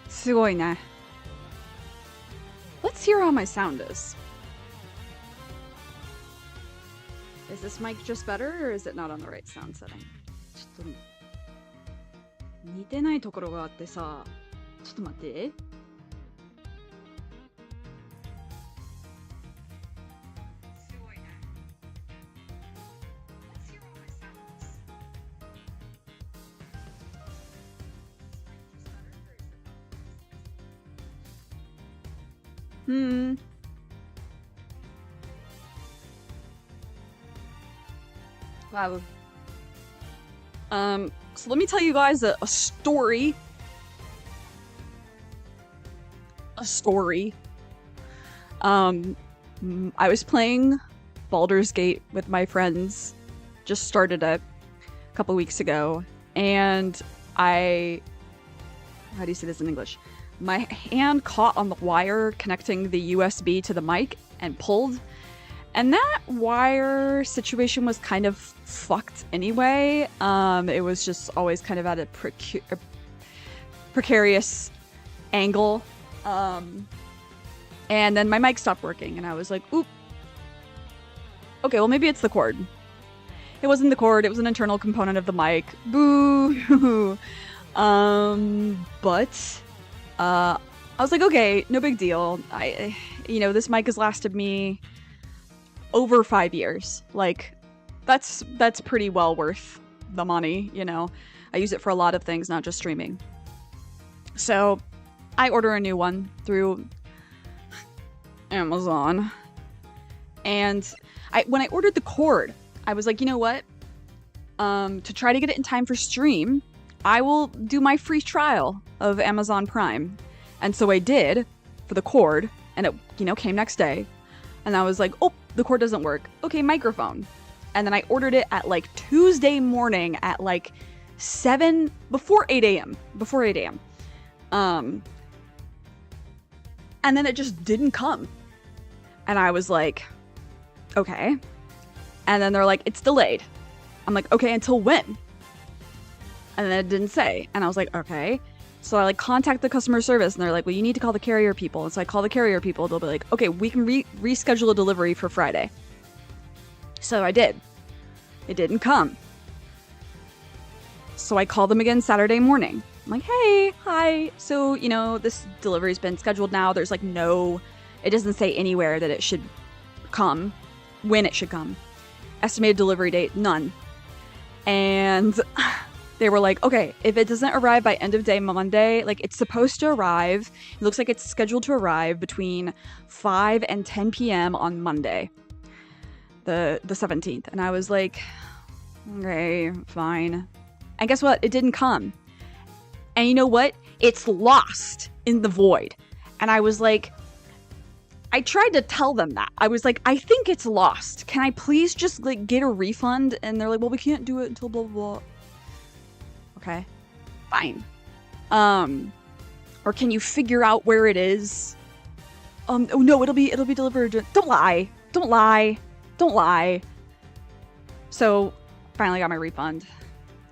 すごいね. Let's hear how my sound is. Is this mic just better, or is it not on the right sound setting? ちょっと似てないところがあってさ、ちょっと待って。すごいね. Let's hear how my sound is. Wow. So let me tell you guys a story. I was playing Baldur's Gate with my friends. Just started a couple weeks ago, and how do you say this in English? My hand caught on the wire connecting the USB to the mic and pulled. And that wire situation was kind of fucked anyway. It was just always kind of at a precarious angle. And then my mic stopped working, and I was like, oop. Okay, well, maybe it's the cord. It wasn't the cord, it was an internal component of the mic. Boo! But I was like, okay, no big deal. This mic has lasted me over 5 years. Like, that's pretty well worth the money, you know. I use it for a lot of things, not just streaming. So I order a new one through Amazon. And when I ordered the cord, I was like, you know what? To try to get it in time for stream, I will do my free trial of Amazon Prime. And so I did for the cord, and it, came next day. And I was like, oh, the cord doesn't work. Okay, microphone. And then I ordered it at like Tuesday morning at like 7, before 8 a.m. And then it just didn't come. And I was like, okay. And then they're like, it's delayed. I'm like, okay, until when? And then it didn't say. And I was like, okay. So I contact the customer service, and they're like, well, you need to call the carrier people. And so I call the carrier people. They'll be like, okay, we can reschedule a delivery for Friday. So I did. It didn't come. So I called them again Saturday morning. I'm like, hey, hi. So, this delivery's been scheduled now. There's it doesn't say anywhere that it should come, when it should come. Estimated delivery date, none. And they were like, okay, if it doesn't arrive by end of day Monday, it's supposed to arrive. It looks like it's scheduled to arrive between 5 and 10 p.m. on Monday, the 17th. And I was like, okay, fine. And guess what? It didn't come. And you know what? It's lost in the void. And I was like, I tried to tell them that. I was like, I think it's lost. Can I please just get a refund? And they're like, well, we can't do it until blah, blah, blah. Okay, fine. Or can you figure out where it is? Oh no, it'll be delivered. Don't lie. So finally got my refund.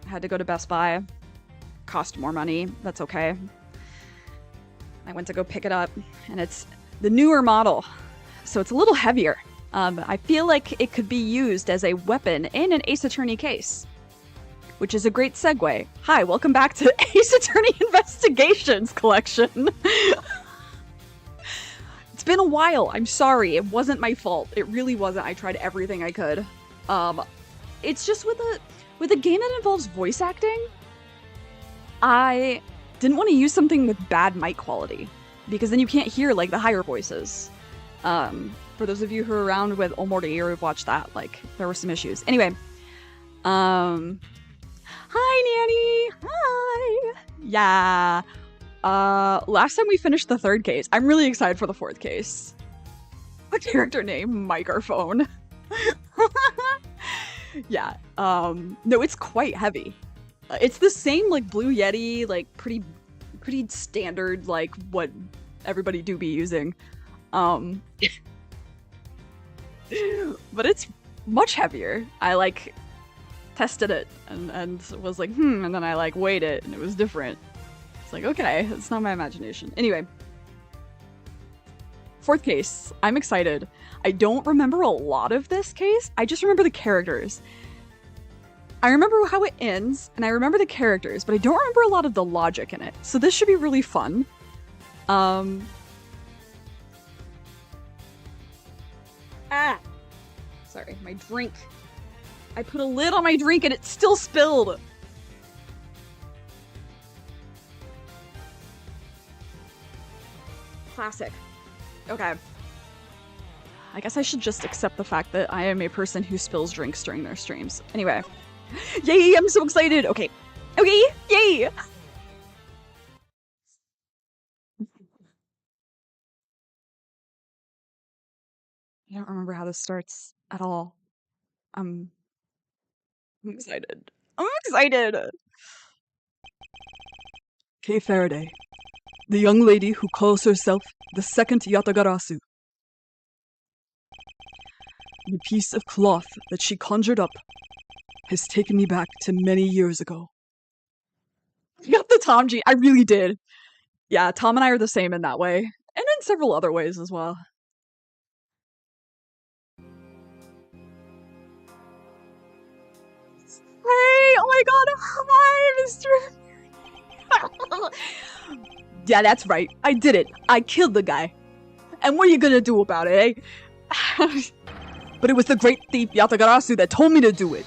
I had to go to Best Buy. Cost more money. That's okay. I went to go pick it up, and it's the newer model, so it's a little heavier. I feel like it could be used as a weapon in an Ace Attorney case. Which is a great segue. Hi, welcome back to Ace Attorney Investigations Collection. It's been a while. I'm sorry. It wasn't my fault. It really wasn't. I tried everything I could. It's just with a game that involves voice acting, I didn't want to use something with bad mic quality, because then you can't hear the higher voices. For those of you who are around with Omori or who've watched that, there were some issues. Anyway, hi, Nanny! Hi! Yeah. Last time we finished the 3rd case. I'm really excited for the 4th case. A character name, Microphone. Yeah. No, it's quite heavy. It's the same, Blue Yeti, pretty standard, what everybody do be using. But it's much heavier. tested it and was like, and then I like weighed it and it was different. It's like, okay, it's not my imagination. Anyway, fourth case. I'm excited. I don't remember a lot of this case. I just remember the characters. I remember how it ends, and I remember the characters, but I don't remember a lot of the logic in it. So this should be really fun. Sorry, my drink. I put a lid on my drink and it still spilled. Classic. Okay. I guess I should just accept the fact that I am a person who spills drinks during their streams. Anyway. Yay, I'm so excited. Okay. Okay, yay! I don't remember how this starts at all. I'm excited. I'm excited! Kay Faraday, the young lady who calls herself the second Yatagarasu. The piece of cloth that she conjured up has taken me back to many years ago. I got the Tom G. I really did. Yeah, Tom and I are the same in that way. And in several other ways as well. Hey, oh my god, hi, Mr. Yeah, that's right. I did it. I killed the guy. And what are you gonna do about it, eh? But it was the great thief Yatagarasu that told me to do it.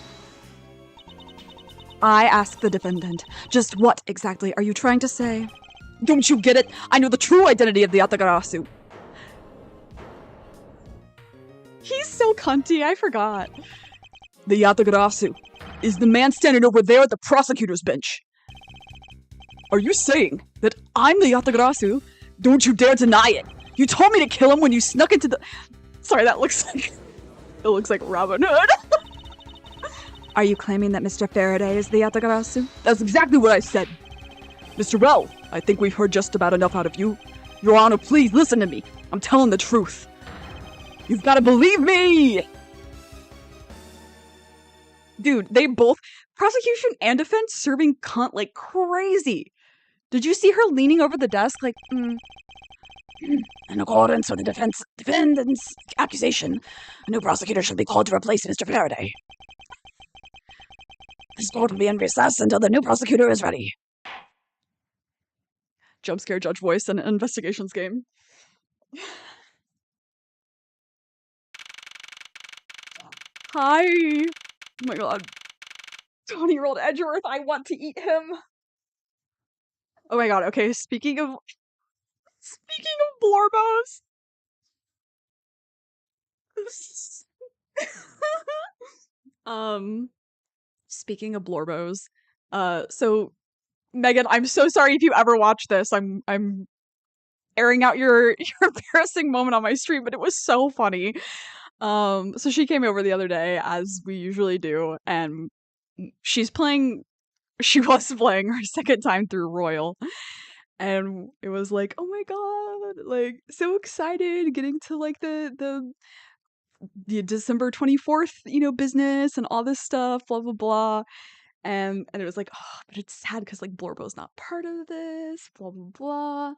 I asked the defendant, just what exactly are you trying to say? Don't you get it? I know the true identity of the Yatagarasu. He's so cunty, I forgot. The Yatagarasu is the man standing over there at the prosecutor's bench. Are you saying that I'm the Yatagarasu? Don't you dare deny it. You told me to kill him when you snuck into the... Sorry, that looks like... It looks like Robin Hood. Are you claiming that Mr. Faraday is the Yatagarasu? That's exactly what I said. Mr. Well, I think we've heard just about enough out of you. Your Honor, please listen to me. I'm telling the truth. You've got to believe me! Dude, they both... Prosecution and defense serving cunt like crazy. Did you see her leaning over the desk like, In accordance with the defendant's accusation, a new prosecutor shall be called to replace Mr. Faraday. This court will be in recess until the new prosecutor is ready. Jump scare judge voice in an investigations game. Hi! Oh my god. 20-year-old Edgeworth, I want to eat him! Oh my god, okay, speaking of Blorbos. Speaking of Blorbos, so Megan, I'm so sorry if you ever watch this. I'm airing out your embarrassing moment on my stream, but it was so funny. So she came over the other day, as we usually do, and she was playing her second time through Royal. And it was like, oh my god, like so excited getting to like the December 24th, business and all this stuff, blah blah blah. And it was like, oh, but it's sad because like Blorbo's not part of this, blah blah blah.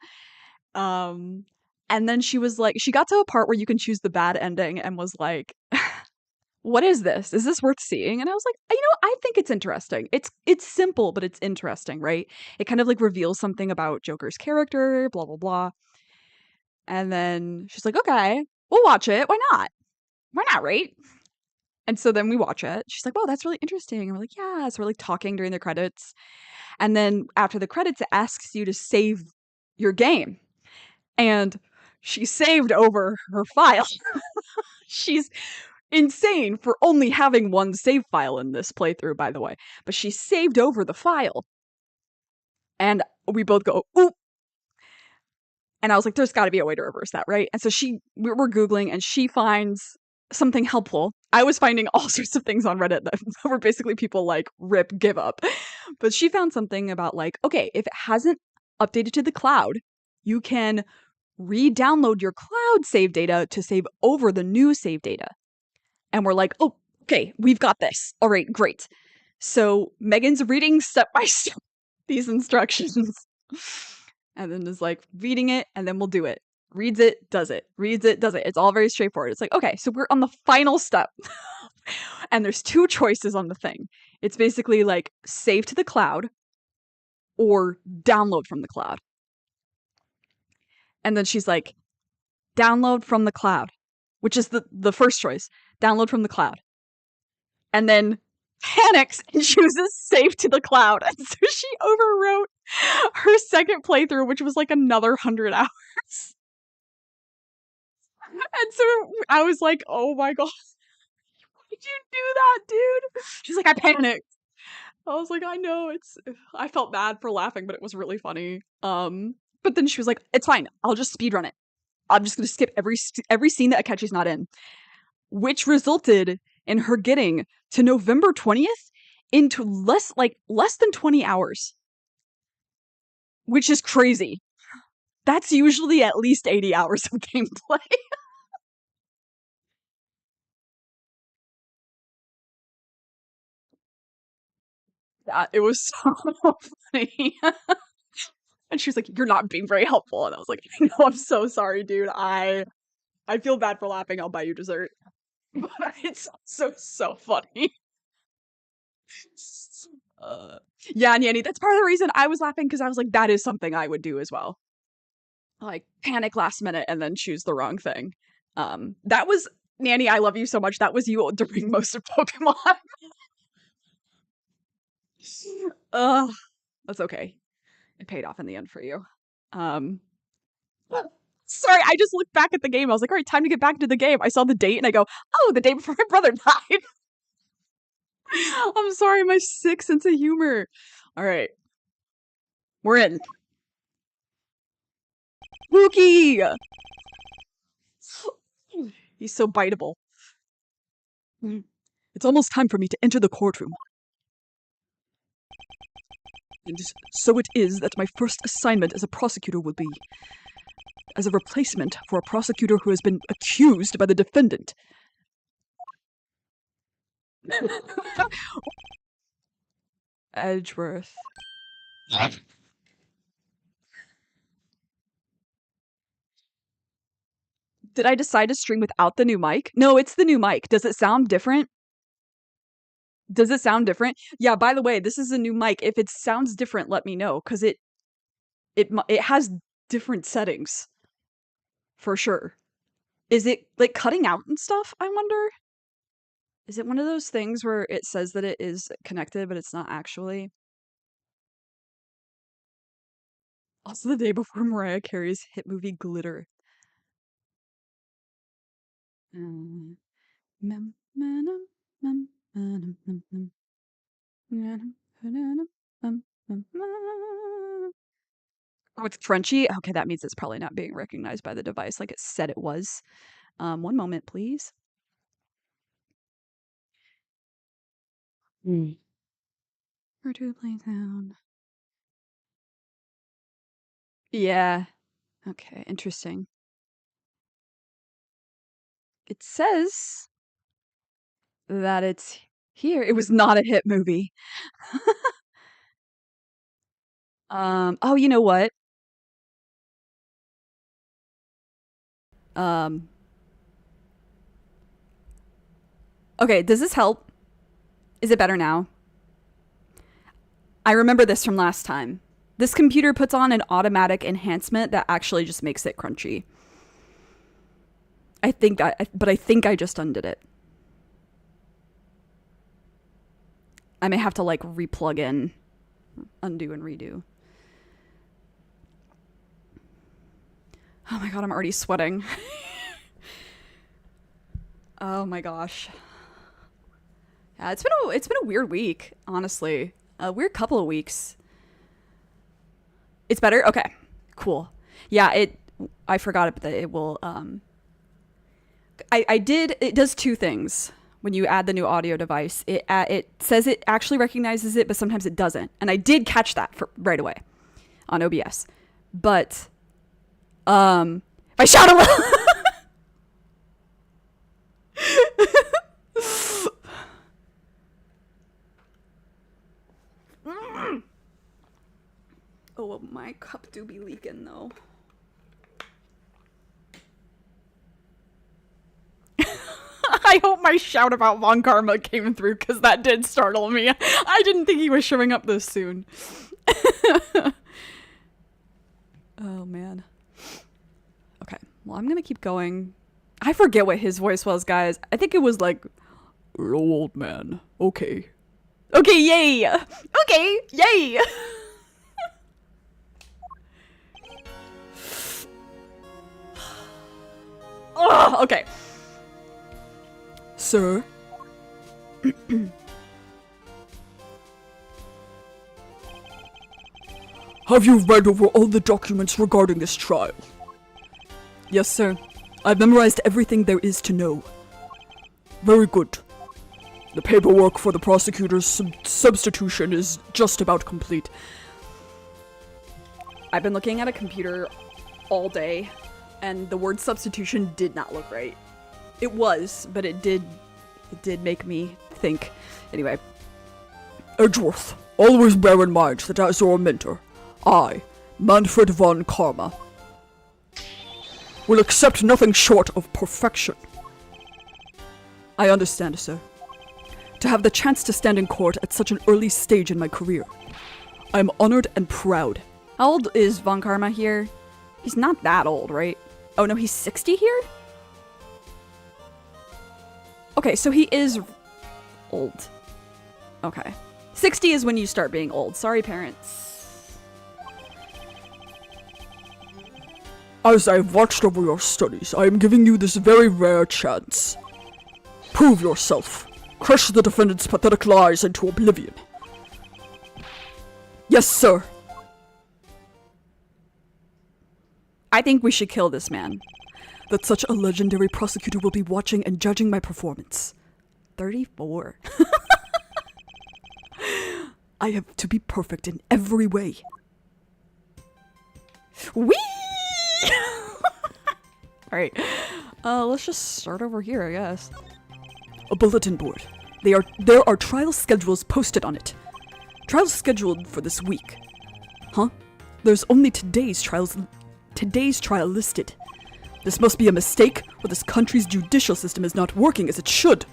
And then she was like, she got to a part where you can choose the bad ending and was like, what is this? Is this worth seeing? And I was like, I think it's interesting. It's simple, but it's interesting, right? It kind of like reveals something about Joker's character, blah blah blah. And then she's like, okay, we'll watch it. Why not? Why not, right? And so then we watch it. She's like, wow, that's really interesting. And we're like, yeah. So we're like talking during the credits. And then after the credits, it asks you to save your game. And she saved over her file. She's insane for only having one save file in this playthrough, by the way. But she saved over the file. And we both go, oop. And I was like, there's got to be a way to reverse that, right? And so we're Googling and she finds something helpful. I was finding all sorts of things on Reddit that were basically people like, rip, give up. But she found something about like, okay, if it hasn't updated to the cloud, you can re-download your cloud save data to save over the new save data. And we're like, oh, okay, we've got this. All right, great. So Megan's reading step by step these instructions and then is like reading it and then we'll do it. Reads it, does it. Reads it, does it. It's all very straightforward. It's like, okay, so we're on the final step. And there's two choices on the thing. It's basically like save to the cloud or download from the cloud. And then she's like, download from the cloud, which is the first choice. Download from the cloud. And then panics and chooses save to the cloud. And so she overwrote her second playthrough, which was like another 100 hours. And so I was like, oh my god, why did you do that, dude? She's like, I panicked. I was like, I know, I felt bad for laughing, but it was really funny. But then she was like, it's fine, I'll just speedrun it. I'm just gonna skip every scene that Akechi's not in. Which resulted in her getting to November 20th into less than 20 hours. Which is crazy. That's usually at least 80 hours of gameplay. It was so funny. And she was like, you're not being very helpful. And I was like, I know, I'm so sorry, dude. I feel bad for laughing. I'll buy you dessert. But it's so funny. Uh, yeah, Nanny, that's part of the reason I was laughing because I was like, that is something I would do as well. Like panic last minute and then choose the wrong thing. That was Nanny, I love you so much. That was you during most of Pokemon. That's okay. It paid off in the end for you. Um, sorry, I just looked back at the game. I was like, all right, time to get back to the game. I saw the date and I go, oh, the day before my brother died. I'm sorry, my sick sense of humor. All right, we're in. Pookie! He's so biteable. It's almost time for me to enter the courtroom. And so it is that my first assignment as a prosecutor will be as a replacement for a prosecutor who has been accused by the defendant. Edgeworth. Did I decide to stream without the new mic? No, it's the new mic. Does it sound different? Does it sound different? Yeah, by the way, this is a new mic. If it sounds different, let me know cuz it has different settings for sure. Is it like cutting out and stuff? I wonder. Is it one of those things where it says that it is connected but it's not actually? Also the day before Mariah Carey's hit movie Glitter. Oh, it's crunchy? Okay, that means it's probably not being recognized by the device like it said it was. One moment, please. Or to play sound. Yeah. Okay, interesting. It says that it's here. It was not a hit movie. Oh, you know what? Um, okay, does this help? Is it better now? I remember this from last time. This computer puts on an automatic enhancement that actually just makes it crunchy. But I think I just undid it. I may have to like replug in, undo and redo. Oh my god, I'm already sweating. Oh my gosh. Yeah, it's been a weird week, honestly. A weird couple of weeks. It's better? Okay. Cool. Yeah, I forgot that it will it does two things. When you add the new audio device, it says it actually recognizes it, but sometimes it doesn't. And I did catch that right away on OBS. But if I shout a little Oh, my cup do be leaking though. I hope my shout about Von Karma came through, because that did startle me. I didn't think he was showing up this soon. Oh, man. Okay, well, I'm gonna keep going. I forget what his voice was, guys. I think it was like, "Hello, old man. Okay. Okay, yay! Okay, yay!" Oh, okay. Sir? Have you read over all the documents regarding this trial? Yes, sir. I've memorized everything there is to know. Very good. The paperwork for the prosecutor's substitution is just about complete. I've been looking at a computer all day, and the word substitution did not look right. It was, but it did make me think. Anyway. Edgeworth, always bear in mind that as your mentor, I, Manfred von Karma, will accept nothing short of perfection. I understand, sir. To have the chance to stand in court at such an early stage in my career, I am honored and proud. How old is Von Karma here? He's not that old, right? Oh no, he's 60 here? Okay, so he is old. Okay. 60 is when you start being old. Sorry, parents. As I've watched over your studies, I am giving you this very rare chance. Prove yourself. Crush the defendant's pathetic lies into oblivion. Yes, sir. I think we should kill this man. That such a legendary prosecutor will be watching and judging my performance. 34. I have to be perfect in every way. Whee! Alright. Let's just start over here, I guess. A bulletin board. There are trial schedules posted on it. Trials scheduled for this week. Huh? There's only today's trial listed. This must be a mistake, or this country's judicial system is not working as it should.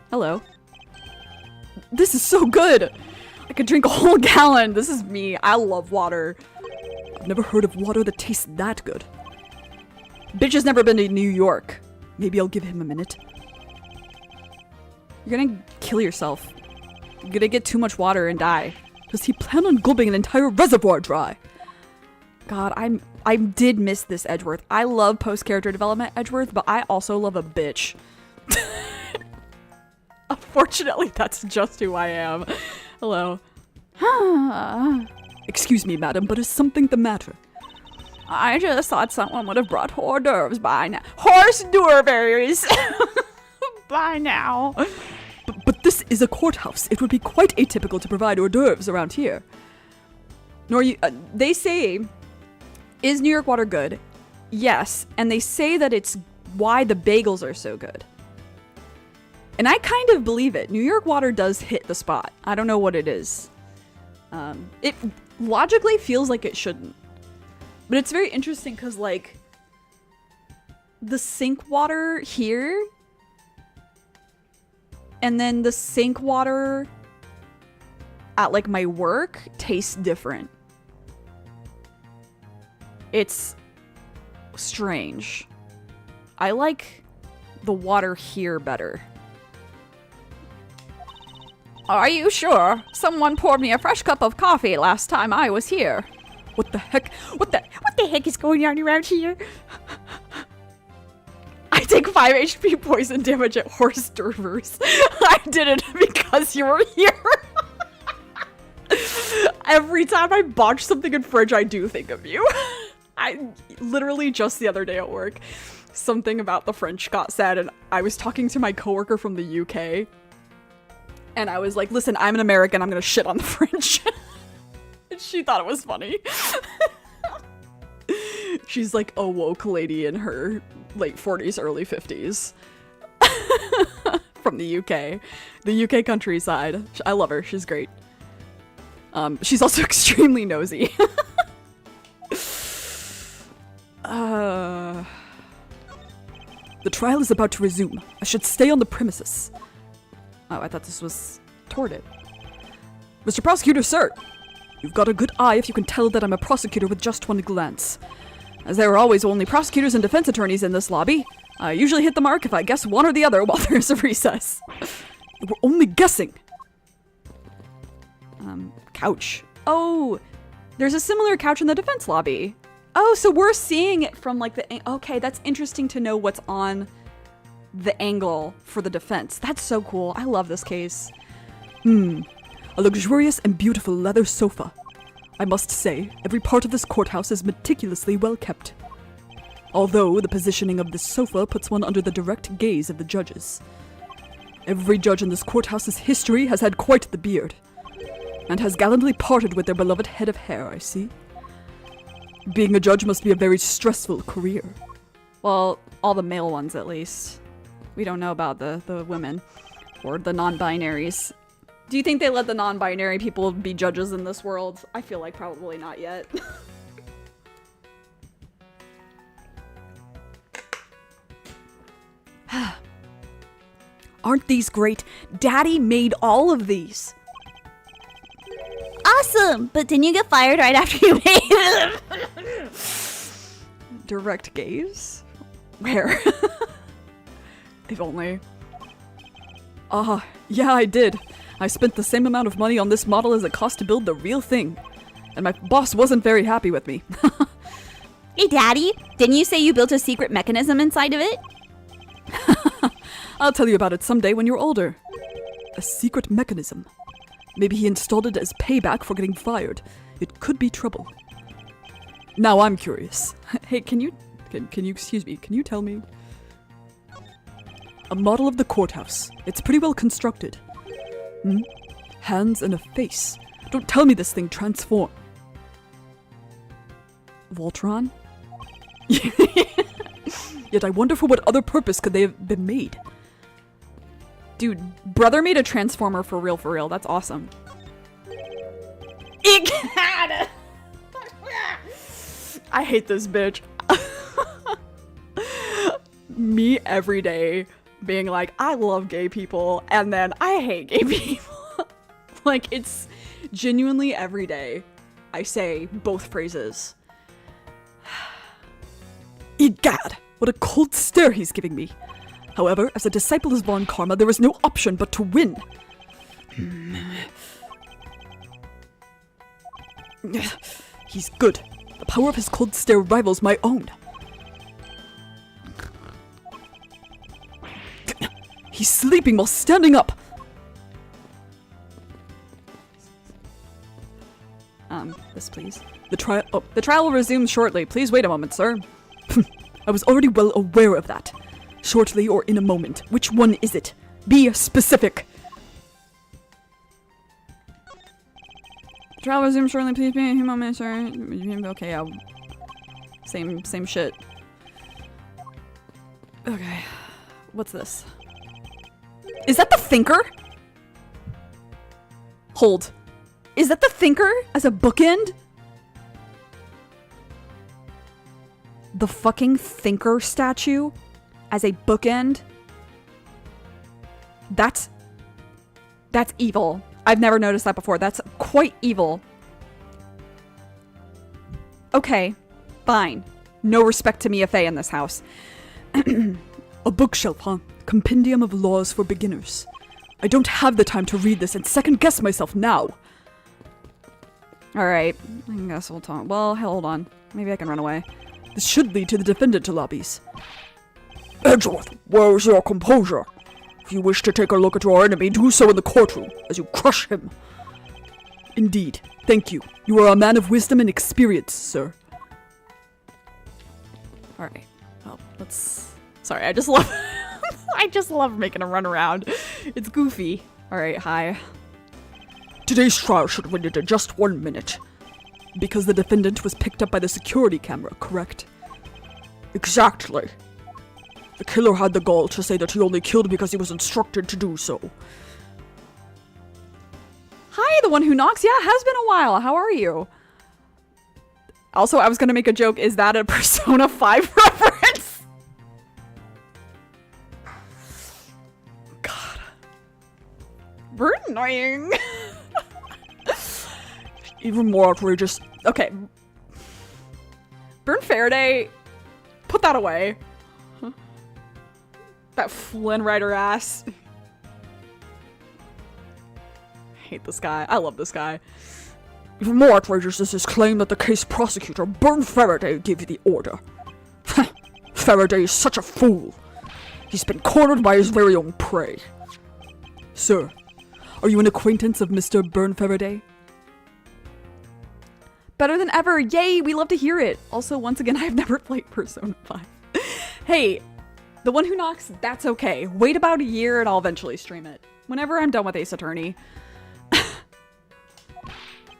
Hello. This is so good! I could drink a whole gallon. This is me. I love water. I've never heard of water that tastes that good. Bitch has never been to New York. Maybe I'll give him a minute. You're gonna kill yourself. You're gonna get too much water and die. Does he plan on gulping an entire reservoir dry? God, I did miss this Edgeworth. I love post-character development Edgeworth, but I also love a bitch. Unfortunately, that's just who I am. Hello. Excuse me, madam, but is something the matter? I just thought someone would have brought hors d'oeuvres by now. Horse d'oeuvres! By now. But this is a courthouse. It would be quite atypical to provide hors d'oeuvres around here. They say, is New York water good? Yes, and they say that it's why the bagels are so good. And I kind of believe it. New York water does hit the spot. I don't know what it is. It logically feels like it shouldn't. But it's very interesting because, like, the sink water here and then the sink water at, like, my work tastes different. It's strange. I like the water here better. Are you sure? Someone poured me a fresh cup of coffee last time I was here. What the heck? What the heck is going on around here? I take 5 HP poison damage at horse d'oeuvres. I did it because you were here. Every time I botch something in French, I do think of you. I literally just the other day at work, something about the French got said, and I was talking to my coworker from the UK. And I was like, listen, I'm an American, I'm gonna shit on the French. And she thought it was funny. She's like a woke lady in her late 40s, early 50s. From the UK. The UK countryside. I love her, she's great. She's also extremely nosy. The trial is about to resume. I should stay on the premises. Oh, I thought this was toward it. Mr. Prosecutor, sir! You've got a good eye if you can tell that I'm a prosecutor with just one glance. As there are always only prosecutors and defense attorneys in this lobby, I usually hit the mark if I guess one or the other while there's a recess. We're only guessing. Couch. Oh, there's a similar couch in the defense lobby. Oh, so we're seeing it from like the... Okay, that's interesting to know what's on the angle for the defense. That's so cool. I love this case. A luxurious and beautiful leather sofa. I must say, every part of this courthouse is meticulously well kept. Although the positioning of this sofa puts one under the direct gaze of the judges. Every judge in this courthouse's history has had quite the beard, and has gallantly parted with their beloved head of hair, I see. Being a judge must be a very stressful career. Well, all the male ones at least. We don't know about the women or the non-binaries. Do you think they let the non-binary people be judges in this world? I feel like probably not yet. Aren't these great? Daddy made all of these. Awesome! But didn't you get fired right after you made them? Direct gaze? Where? If only. Yeah, I did. I spent the same amount of money on this model as it cost to build the real thing. And my boss wasn't very happy with me. Hey, Daddy, didn't you say you built a secret mechanism inside of it? I'll tell you about it someday when you're older. A secret mechanism. Maybe he installed it as payback for getting fired. It could be trouble. Now I'm curious. Hey, can you excuse me, can you tell me? A model of the courthouse. It's pretty well constructed. Hands and a face. Don't tell me this thing transformed. Voltron? Yet I wonder for what other purpose could they have been made? Dude, brother made a transformer for real. That's awesome. I hate this bitch. Me every day being like, I love gay people, and then I hate gay people. Like, it's genuinely every day I say both phrases. Egad, what a cold stare he's giving me. However, as a disciple of Von Karma, there is no option but to win. He's good. The power of his cold stare rivals my own. He's sleeping while standing up. This please. The trial will resume shortly. Please wait a moment, sir. I was already well aware of that. Shortly or in a moment. Which one is it? Be specific. Trial resume shortly. Please be a moment, sir. Okay, yeah. Same shit. Okay. What's this? Is that the Thinker? Hold. Is that the Thinker as a bookend? The fucking Thinker statue as a bookend? That's evil. I've never noticed that before. That's quite evil. Okay, fine. No respect to Mia Fey in this house. A bookshelf, huh? Compendium of laws for beginners. I don't have the time to read this and second guess myself now. Alright, I guess we'll talk. Well, hold on. Maybe I can run away. This should lead to the defendant lobbies. Edgeworth, where is your composure? If you wish to take a look at your enemy, do so in the courtroom, as you crush him. Indeed. Thank you. You are a man of wisdom and experience, sir. Alright. Well, let's... Sorry, I just love... I just love making a run around. It's goofy. Alright, hi. Today's trial should have ended in just 1 minute. Because the defendant was picked up by the security camera, correct? Exactly. The killer had the gall to say that he only killed because he was instructed to do so. Hi, the one who knocks. Yeah, it has been a while. How are you? Also, I was gonna make a joke. Is that a Persona 5 reference? God. We're annoying. Even more outrageous. Okay. Burn Faraday. Put that away. That Flynn Rider ass. I hate this guy. I love this guy. Even more outrageous is his claim that the case prosecutor, Burn Faraday, gave you the order. Faraday is such a fool. He's been cornered by his very own prey. Sir, are you an acquaintance of Mr. Burn Faraday? Better than ever. Yay, we love to hear it. Also, once again, I've never played Persona 5. Hey, the one who knocks, that's okay. Wait about a year and I'll eventually stream it. Whenever I'm done with Ace Attorney.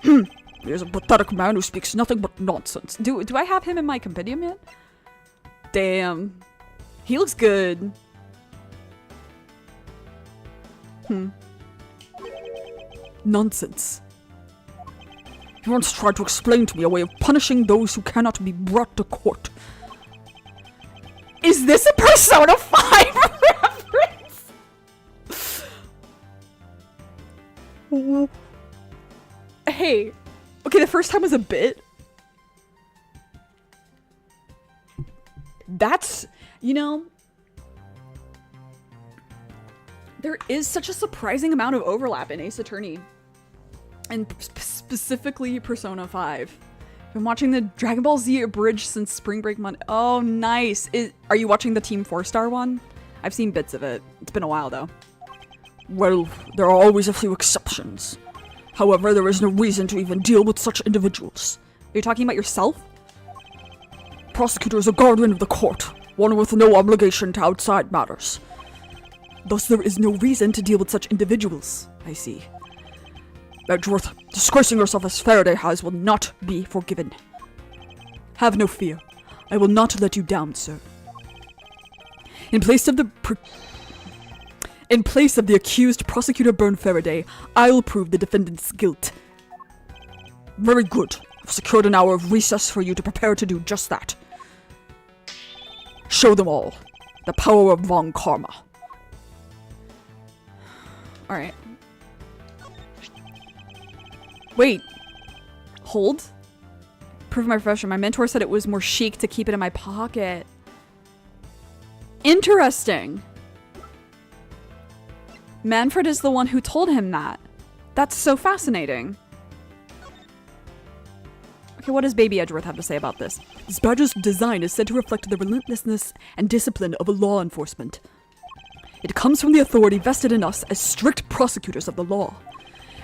He is a pathetic man who speaks nothing but nonsense. Do I have him in my compendium yet? Damn. He looks good. Nonsense. He once tried to explain to me a way of punishing those who cannot be brought to court. Is this a Persona 5 reference? Hey. Okay, the first time was a bit. That's, you know, there is such a surprising amount of overlap in Ace Attorney. And specifically Persona 5. I've been watching the Dragon Ball Z abridged since Spring Break Monday. Oh, nice. Are you watching the Team 4-Star one? I've seen bits of it. It's been a while, though. Well, there are always a few exceptions. However, there is no reason to even deal with such individuals. Are you talking about yourself? Prosecutor is a guardian of the court, one with no obligation to outside matters. Thus, there is no reason to deal with such individuals. I see. Edgeworth, disgracing yourself as Faraday has will not be forgiven. Have no fear. I will not let you down, sir. In place of the accused, Prosecutor Burn Faraday, I'll prove the defendant's guilt. Very good. I've secured an hour of recess for you to prepare to do just that. Show them all the power of Von Karma. Alright. Wait. Hold? Prove my refresher. My mentor said it was more chic to keep it in my pocket. Interesting. Manfred is the one who told him that. That's so fascinating. Okay, what does Baby Edgeworth have to say about this? This badge's design is said to reflect the relentlessness and discipline of a law enforcement. It comes from the authority vested in us as strict prosecutors of the law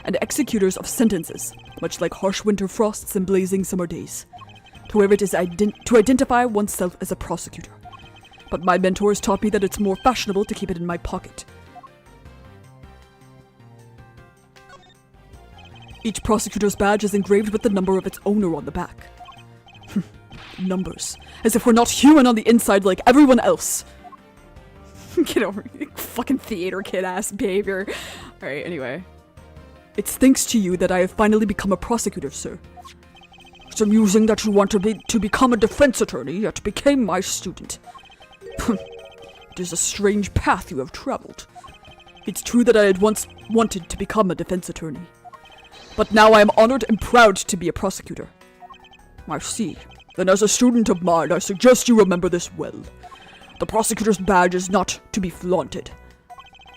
and executors of sentences, much like harsh winter frosts and blazing summer days, to where it is to identify oneself as a prosecutor. But my mentors taught me that it's more fashionable to keep it in my pocket. Each prosecutor's badge is engraved with the number of its owner on the back. Numbers. As if we're not human on the inside like everyone else. Get over it. Fucking theater kid-ass behavior. Alright, anyway. It's thanks to you that I have finally become a prosecutor, sir. It's amusing that you want to become a defense attorney, yet became my student. It is a strange path you have traveled. It's true that I had once wanted to become a defense attorney. But now I am honored and proud to be a prosecutor. I see. Then as a student of mine, I suggest you remember this well. The prosecutor's badge is not to be flaunted.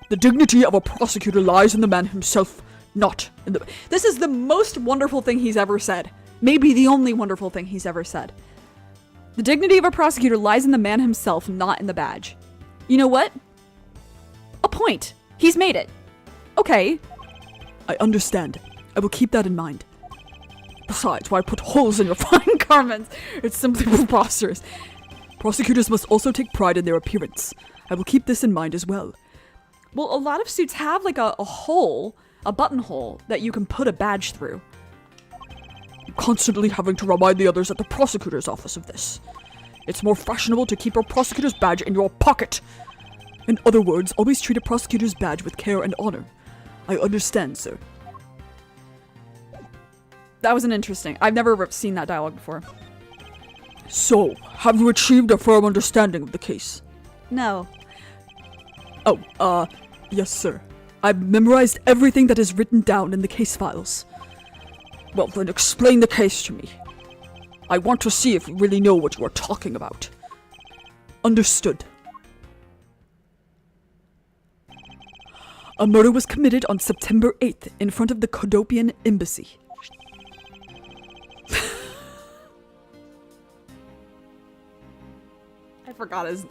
The dignity of a prosecutor lies in the man himself, not in the... This is the most wonderful thing he's ever said. Maybe the only wonderful thing he's ever said. The dignity of a prosecutor lies in the man himself, not in the badge. You know what? A point. He's made it. Okay. I understand. I will keep that in mind. Besides, why put holes in your fine garments? It's simply preposterous. Prosecutors must also take pride in their appearance. I will keep this in mind as well. Well, a lot of suits have like a hole, a buttonhole, that you can put a badge through. I'm constantly having to remind the others at the prosecutor's office of this. It's more fashionable to keep your prosecutor's badge in your pocket. In other words, always treat a prosecutor's badge with care and honor. I understand, sir. That was an interesting. I've never seen that dialogue before. So, have you achieved a firm understanding of the case? No. Oh, yes, sir. I've memorized everything that is written down in the case files. Well, then explain the case to me. I want to see if you really know what you are talking about. Understood. A murder was committed on September 8th in front of the Kodopian embassy.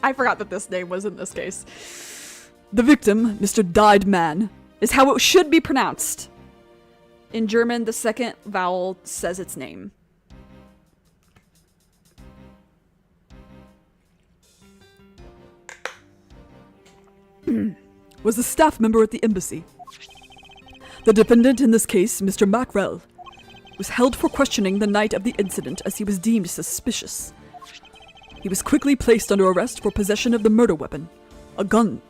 I forgot that this name was in this case. The victim, Mr. Dyed Man, Is how it should be pronounced. In German, the second vowel says its name. was a staff member at the embassy. The defendant in this case, Mr. Mackrell, was held for questioning the night of the incident as he was deemed suspicious. He was quickly placed under arrest for possession of the murder weapon, a gun.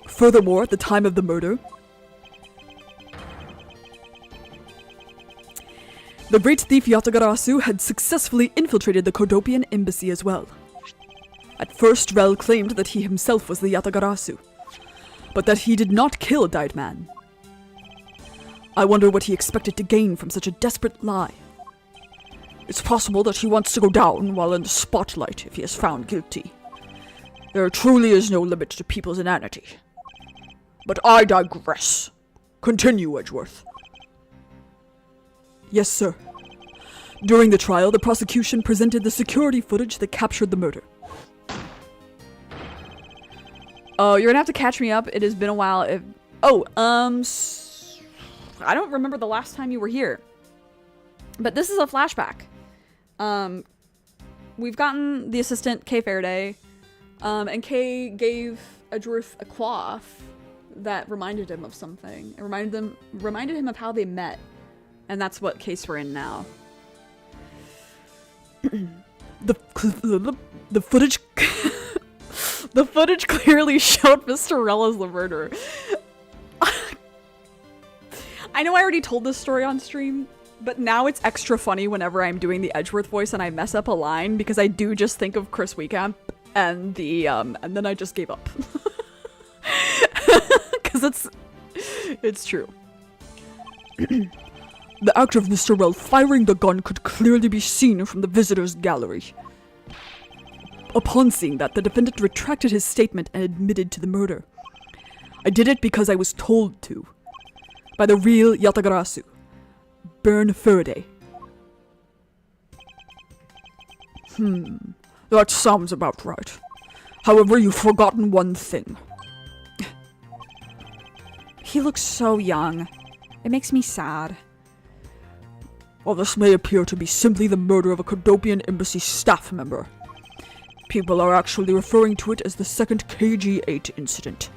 Furthermore, at the time of the murder, the great thief Yatagarasu had successfully infiltrated the Kodopian embassy as well. At first, Rel claimed that he himself was the Yatagarasu, but that he did not kill Dyed Man. I wonder what he expected to gain from such a desperate lie. It's possible that he wants to go down while in the spotlight if he is found guilty. There truly is no limit to people's inanity. But I digress. Continue, Edgeworth. Yes, sir. During the trial, the prosecution presented the security footage that captured the murder. Oh, you're gonna have to catch me up. It has been a while. I don't remember the last time you were here. But this is a flashback. We've gotten the assistant, Kay Faraday, and Kay gave Edgeworth a cloth that reminded him of something. It reminded him of how they met. And that's what case we're in now. The footage... the footage clearly showed Mr. Rell as the murderer. I know I already told this story on stream, but now it's extra funny whenever I'm doing the Edgeworth voice and I mess up a line because I do just think of Chris Weekamp and and then I just gave up. Cause it's true. The act of Mr. Rell firing the gun could clearly be seen from the visitors' gallery. Upon seeing that, the defendant retracted his statement and admitted to the murder. I did it because I was told to. By the real Yatagarasu, Bern Faraday. That sounds about right. However, you've forgotten one thing. He looks so young. It makes me sad. While this may appear to be simply the murder of a Kodopian embassy staff member, people are actually referring to it as the second KG-8 incident.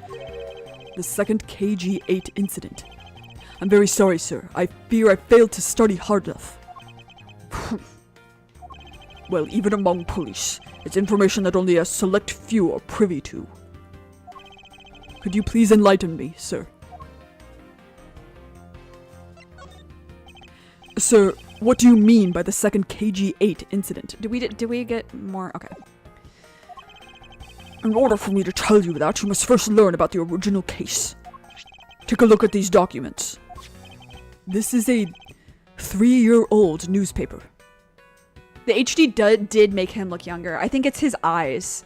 The second KG-8 incident. I'm very sorry, sir. I fear I failed to study hard enough. Well, even among police, it's information that only a select few are privy to. Could you please enlighten me, sir? Sir, what do you mean by the second KG-8 incident? Did we get more? Okay. In order for me to tell you that, you must first learn about the original case. Take a look at these documents. This is a 3-year-old newspaper. The HD did make him look younger. I think it's his eyes.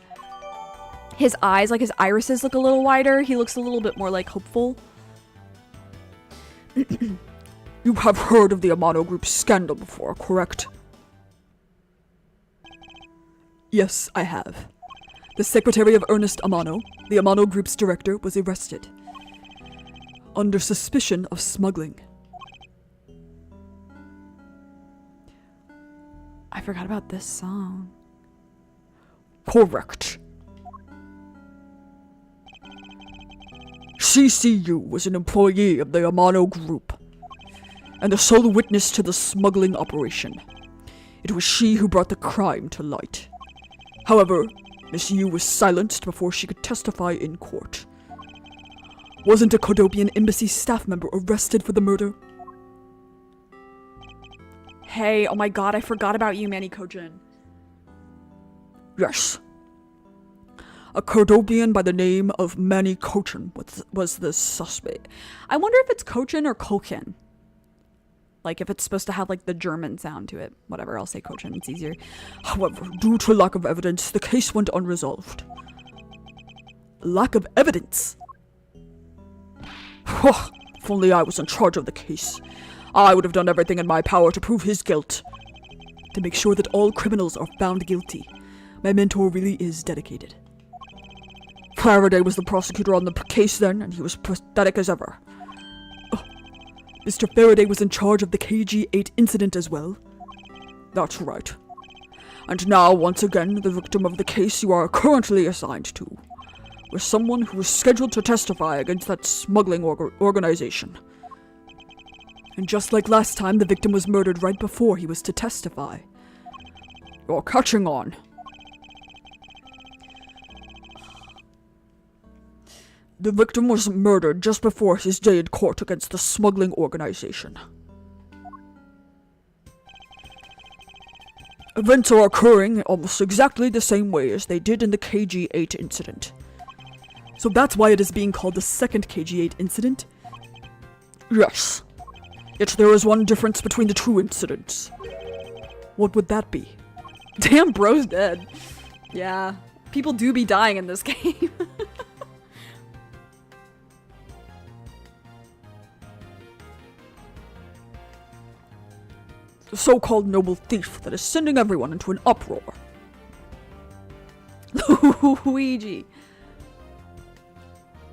His eyes, like his irises look a little wider. He looks a little bit more like hopeful. You have heard of the Amano Group scandal before, correct? Yes, I have. The secretary of Ernest Amano, the Amano Group's director, was arrested. Under suspicion of smuggling. I forgot about this song. Correct. CCU was an employee of the Amano Group, and the sole witness to the smuggling operation. It was she who brought the crime to light. However, Miss Yu was silenced before she could testify in court. Wasn't a Kodopian embassy staff member arrested for the murder? Okay, oh my god, I forgot about you, Manny Kojin. Yes. A Cordobian by the name of Manny Cochin was the suspect. I wonder if it's Kojin or Kolkin. Like, if it's supposed to have, like, the German sound to it. Whatever, I'll say Kojin, it's easier. However, due to lack of evidence, the case went unresolved. Lack of evidence? If only I was in charge of the case. I would have done everything in my power to prove his guilt. To make sure that all criminals are found guilty. My mentor really is dedicated. Faraday was the prosecutor on the case then, and he was pathetic as ever. Mr. Faraday was in charge of the KG-8 incident as well. That's right. And now, once again, the victim of the case you are currently assigned to was someone who was scheduled to testify against that smuggling organization. And just like last time, the victim was murdered right before he was to testify. You're catching on. The victim was murdered just before his day in court against the smuggling organization. Events are occurring almost exactly the same way as they did in the KG-8 incident. So that's why it is being called the second KG-8 incident? Yes. Yet there is one difference between the two incidents. What would that be? Damn, bro's dead. Yeah, people do be dying in this game. The so-called noble thief that is sending everyone into an uproar. Luigi.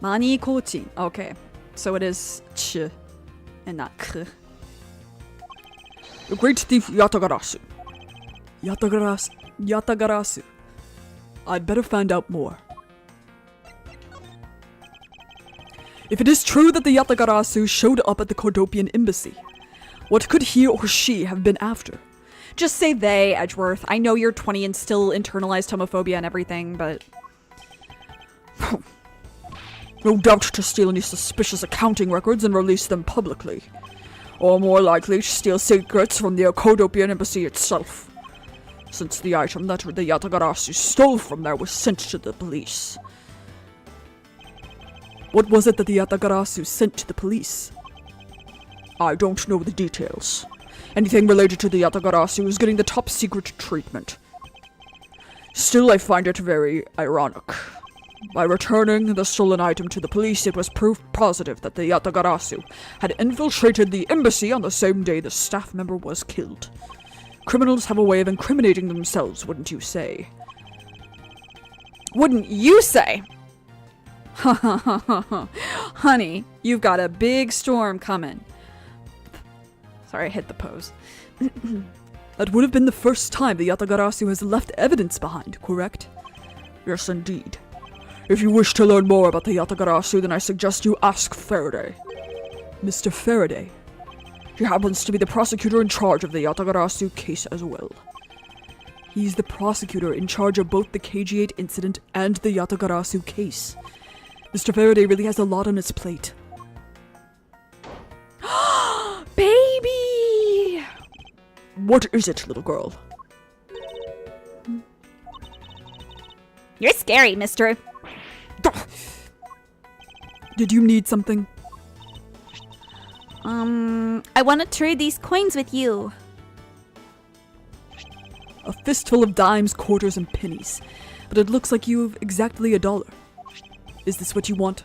Mani Kochin. Okay, so it is ch and not k. The great thief Yatagarasu. Yatagarasu. I'd better find out more. If it is true that the Yatagarasu showed up at the Cordobian embassy, what could he or she have been after? Just say they, Edgeworth. I know you're 20 and still internalized homophobia and everything, but... No doubt to steal any suspicious accounting records and release them publicly. Or more likely to steal secrets from the Cordobian embassy itself, since the item that the Yatagarasu stole from there was sent to the police. What was it that the Yatagarasu sent to the police? I don't know the details. Anything related to the Yatagarasu is getting the top secret treatment. Still, I find it very ironic. By returning the stolen item to the police, it was proof positive that the Yatagarasu had infiltrated the embassy on the same day the staff member was killed. Criminals have a way of incriminating themselves, wouldn't you say? Wouldn't you say? Honey, you've got a big storm coming. Sorry, I hit the pose. That would have been the first time the Yatagarasu has left evidence behind, correct? Yes, indeed. If you wish to learn more about the Yatagarasu, then I suggest you ask Faraday. Mr. Faraday? He happens to be the prosecutor in charge of the Yatagarasu case as well. He's the prosecutor in charge of both the KG-8 incident and the Yatagarasu case. Mr. Faraday really has a lot on his plate. Baby! What is it, little girl? You're scary, mister. Did you need something? I want to trade these coins with you. A fistful of dimes, quarters, and pennies. But it looks like you've exactly $1. Is this what you want?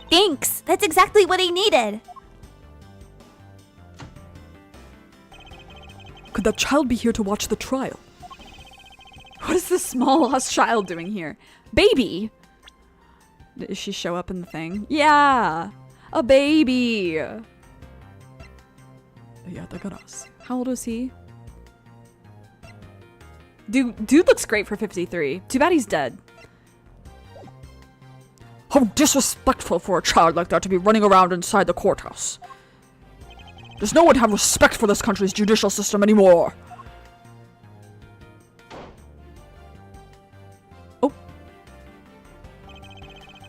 Thanks. That's exactly what I needed. Could that child be here to watch the trial? What is this small lost child doing here? Baby! Does she show up in the thing? Yeah! A baby! Yatagarasu. How old is he? Dude looks great for 53. Too bad he's dead. How disrespectful for a child like that to be running around inside the courthouse. Does no one have respect for this country's judicial system anymore? Oh.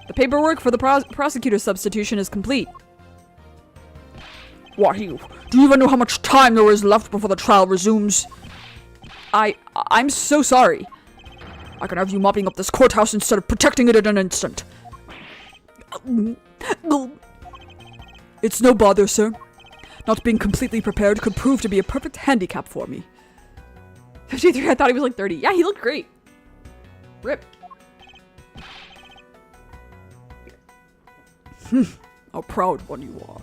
The paperwork for the prosecutor substitution is complete. Why, do Do you even know how much time there is left before the trial resumes? I'm so sorry. I can have you mopping up this courthouse instead of protecting it in an instant. It's no bother, sir. Not being completely prepared could prove to be a perfect handicap for me. 53, I thought he was like 30. Yeah, he looked great. Rip. How proud one you are.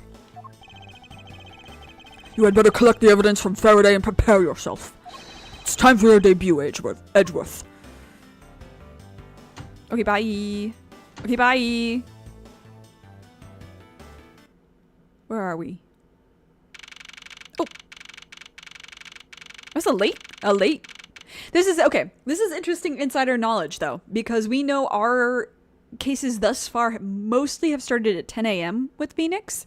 You had better collect the evidence from Faraday and prepare yourself. It's time for your debut, Edgeworth. Okay, bye. Okay, bye. Where are we? Oh. That's a late? A late? This is, okay. This is interesting insider knowledge, though, because we know our cases thus far mostly have started at 10 a.m. with Phoenix.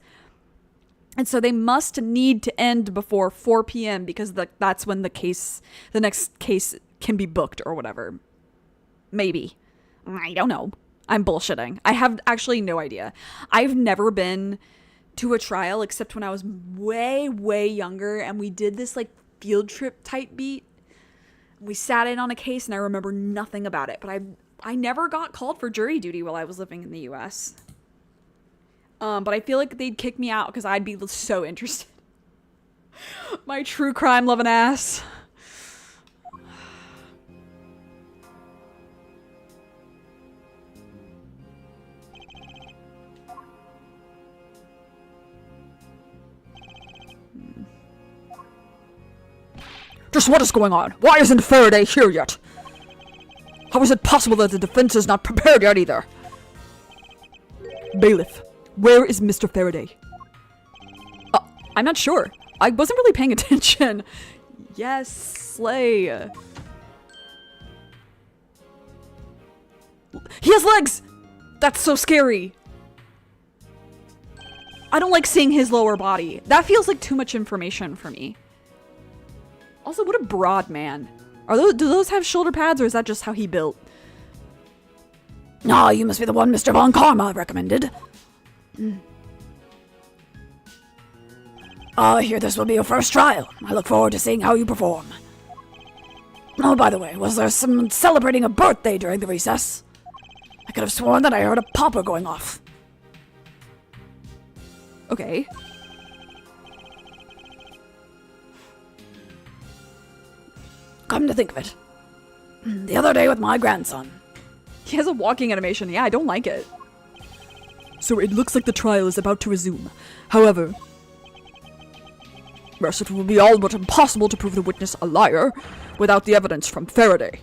And so they must need to end before 4 p.m. because that's when the next case can be booked or whatever. Maybe. I don't know. I'm bullshitting. I have actually no idea. I've never been to a trial except when I was way, way younger and we did this like field trip type beat. We sat in on a case and I remember nothing about it, but I never got called for jury duty while I was living in the US. But I feel like they'd kick me out because I'd be so interested. My true crime loving ass. Just what is going on? Why isn't Faraday here yet? How is it possible that the defense is not prepared yet either? Bailiff, where is Mr. Faraday? I'm not sure. I wasn't really paying attention. Yes, slay. He has legs! That's so scary. I don't like seeing his lower body. That feels like too much information for me. Also, what a broad man. Do those have shoulder pads or is that just how he built? Ah, you must be the one Mr. Von Karma recommended. I hear this will be your first trial. I look forward to seeing how you perform. Oh, by the way, was there someone celebrating a birthday during the recess? I could have sworn that I heard a popper going off. Okay. Come to think of it. The other day with my grandson. He has a walking animation. Yeah, I don't like it. So it looks like the trial is about to resume. However, yes, it will be all but impossible to prove the witness a liar without the evidence from Faraday.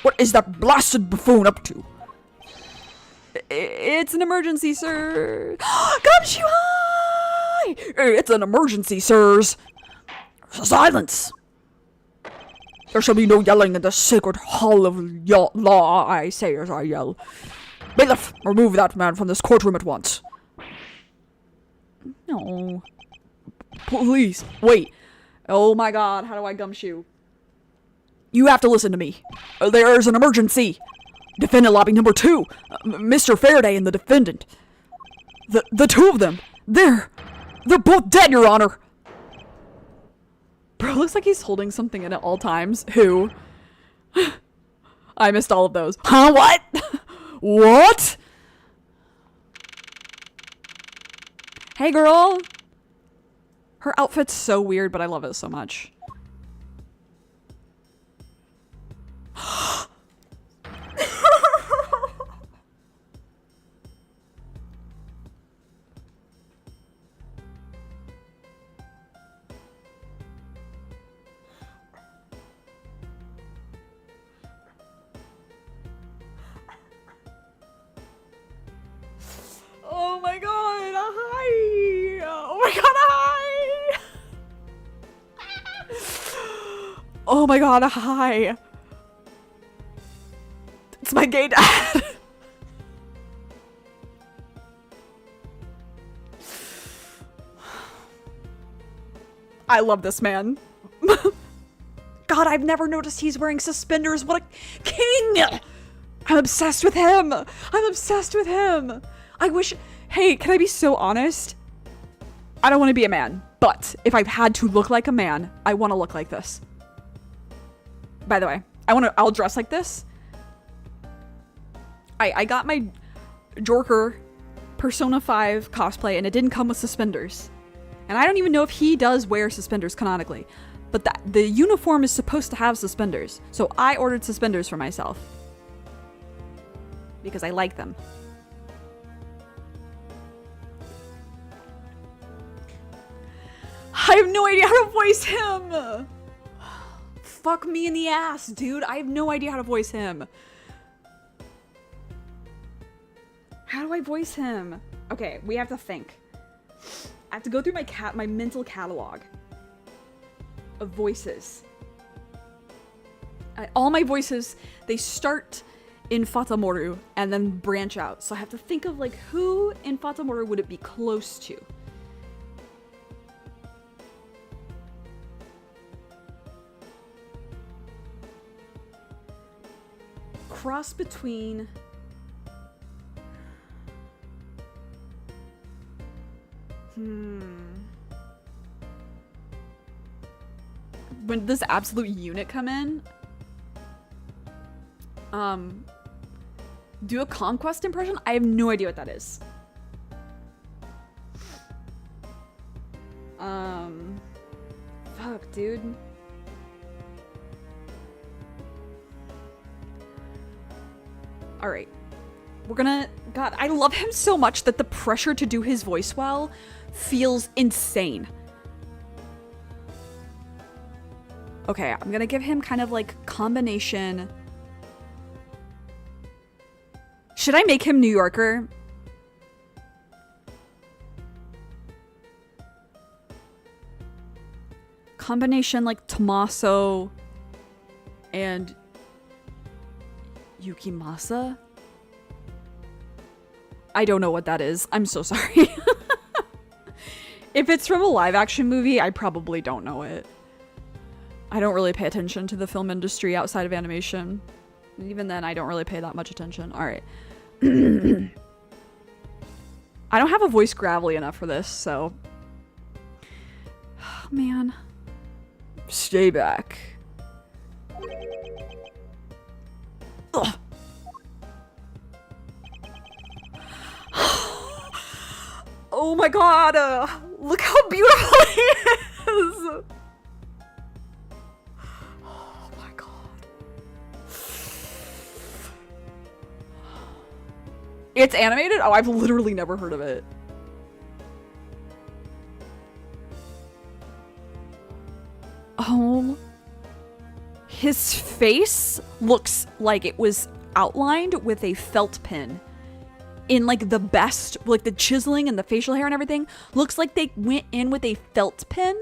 What is that blasted buffoon up to? It's an emergency, sir. Gumshoe high! It's an emergency, sirs. Silence! There shall be no yelling in the sacred hall of law, I say as I yell. Bailiff, remove that man from this courtroom at once. No. Please. Wait. Oh my god, how do I gumshoe? You have to listen to me. There is an emergency. Defendant lobby number 2. Mr. Faraday and the defendant. The two of them. They're both dead, Your Honor. Bro, looks like he's holding something in at all times. Who? I missed all of those. Huh? What? What? Hey, girl. Her outfit's so weird, but I love it so much. Oh my god, hi! Oh my god, hi! Oh my god, hi! It's my gay dad! I love this man. God, I've never noticed he's wearing suspenders. What a king! I'm obsessed with him! I'm obsessed with him! I wish... Hey, can I be so honest? I don't want to be a man, but if I've had to look like a man, I want to look like this. By the way, I'll dress like this. I got my Jorker Persona 5 cosplay and it didn't come with suspenders. And I don't even know if he does wear suspenders canonically. But the uniform is supposed to have suspenders. So I ordered suspenders for myself. Because I like them. I have no idea how to voice him! Fuck me in the ass, dude. I have no idea how to voice him. How do I voice him? Okay, we have to think. I have to go through my mental catalog of voices. All my voices, they start in Fatamoru and then branch out. So I have to think of like who in Fatamoru would it be close to? Cross between when does absolute unit come in? Do a conquest impression? I have no idea what that is. Fuck, dude. Alright. We're gonna... God, I love him so much that the pressure to do his voice well feels insane. Okay, I'm gonna give him kind of like combination... Should I make him New Yorker? Combination like Tommaso and Yukimasa? I don't know what that is. I'm so sorry. If it's from a live action movie, I probably don't know it. I don't really pay attention to the film industry outside of animation. Even then, I don't really pay that much attention. Alright. I don't have a voice gravelly enough for this, so... Oh, man. Stay back. Ugh. Oh my god! Look how beautiful he is! Oh my god. It's animated? Oh, I've literally never heard of it. Oh. His face looks like it was outlined with a felt pen. In like the best, like the chiseling and the facial hair and everything, looks like they went in with a felt pen.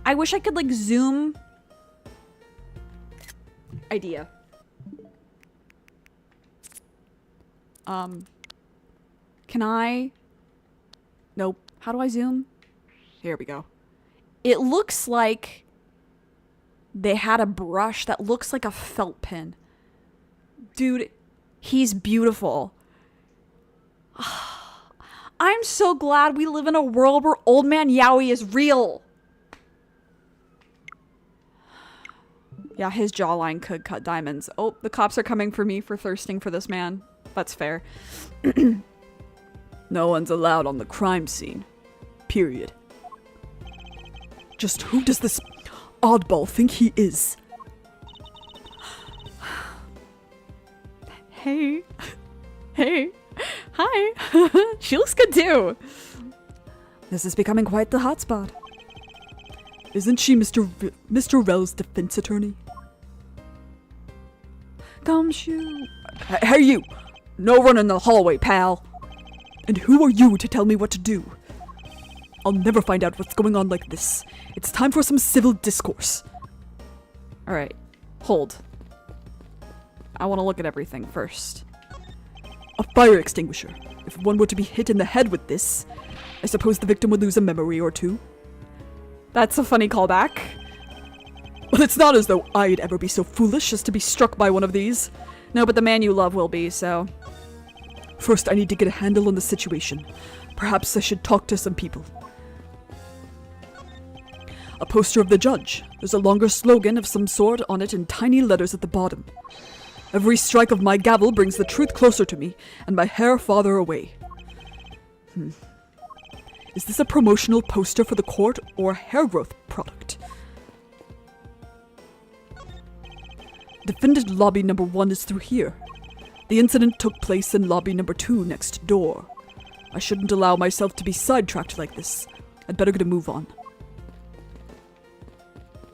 I wish I could like zoom. Idea. Can I? Nope. How do I zoom? Here we go. It looks like they had a brush that looks like a felt pen. Dude, he's beautiful. I'm so glad we live in a world where Old Man Yaoi is real. Yeah, his jawline could cut diamonds. Oh, the cops are coming for me for thirsting for this man. That's fair. No one's allowed on the crime scene. Period. Just who does this oddball think he is? Hey. Hey. Hi. She looks good too. This is becoming quite the hotspot. Isn't she Mr. Rel's defense attorney? Gumshoe. Hey, you! No running in the hallway, pal! And who are you to tell me what to do? I'll never find out what's going on like this. It's time for some civil discourse. Alright. Hold. I want to look at everything first. A fire extinguisher. If one were to be hit in the head with this, I suppose the victim would lose a memory or two. That's a funny callback. Well, it's not as though I'd ever be so foolish as to be struck by one of these. No, but the man you love will be, so... First, I need to get a handle on the situation. Perhaps I should talk to some people. A poster of the judge. There's a longer slogan of some sort on it in tiny letters at the bottom. Every strike of my gavel brings the truth closer to me, and my hair farther away. Is this a promotional poster for the court or a hair growth product? Defendant lobby number 1 is through here. The incident took place in lobby number 2 next door. I shouldn't allow myself to be sidetracked like this. I'd better get a move on.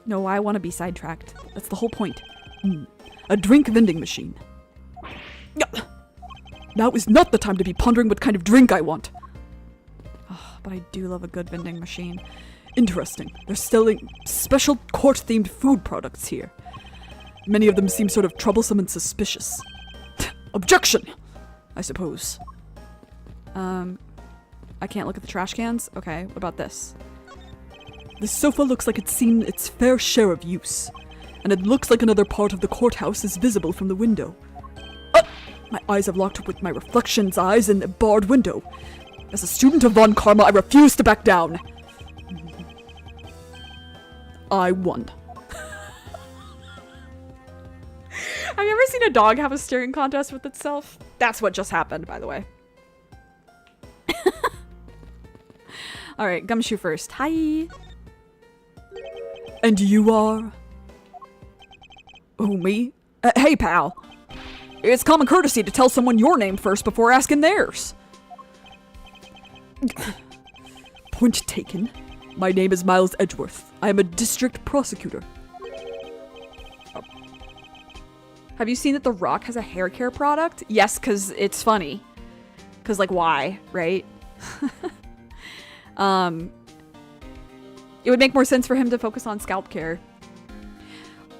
No, I want to be sidetracked. That's the whole point. A drink vending machine. Now is not the time to be pondering what kind of drink I want. Oh, but I do love a good vending machine. Interesting. They're selling special court-themed food products here. Many of them seem sort of troublesome and suspicious. Objection! I suppose. I can't look at the trash cans? Okay, what about this? This sofa looks like it's seen its fair share of use. And it looks like another part of the courthouse is visible from the window. My eyes have locked with my reflection's eyes in the barred window. As a student of Von Karma, I refuse to back down. I won. Have you ever seen a dog have a staring contest with itself? That's what just happened, by the way. Alright, Gumshoe first. Hi! And you are? Oh, me? Hey, pal. It's common courtesy to tell someone your name first before asking theirs. Point taken. My name is Miles Edgeworth. I am a district prosecutor. Have you seen that The Rock has a hair care product? Yes, because it's funny. Because, like, why, right? It would make more sense for him to focus on scalp care.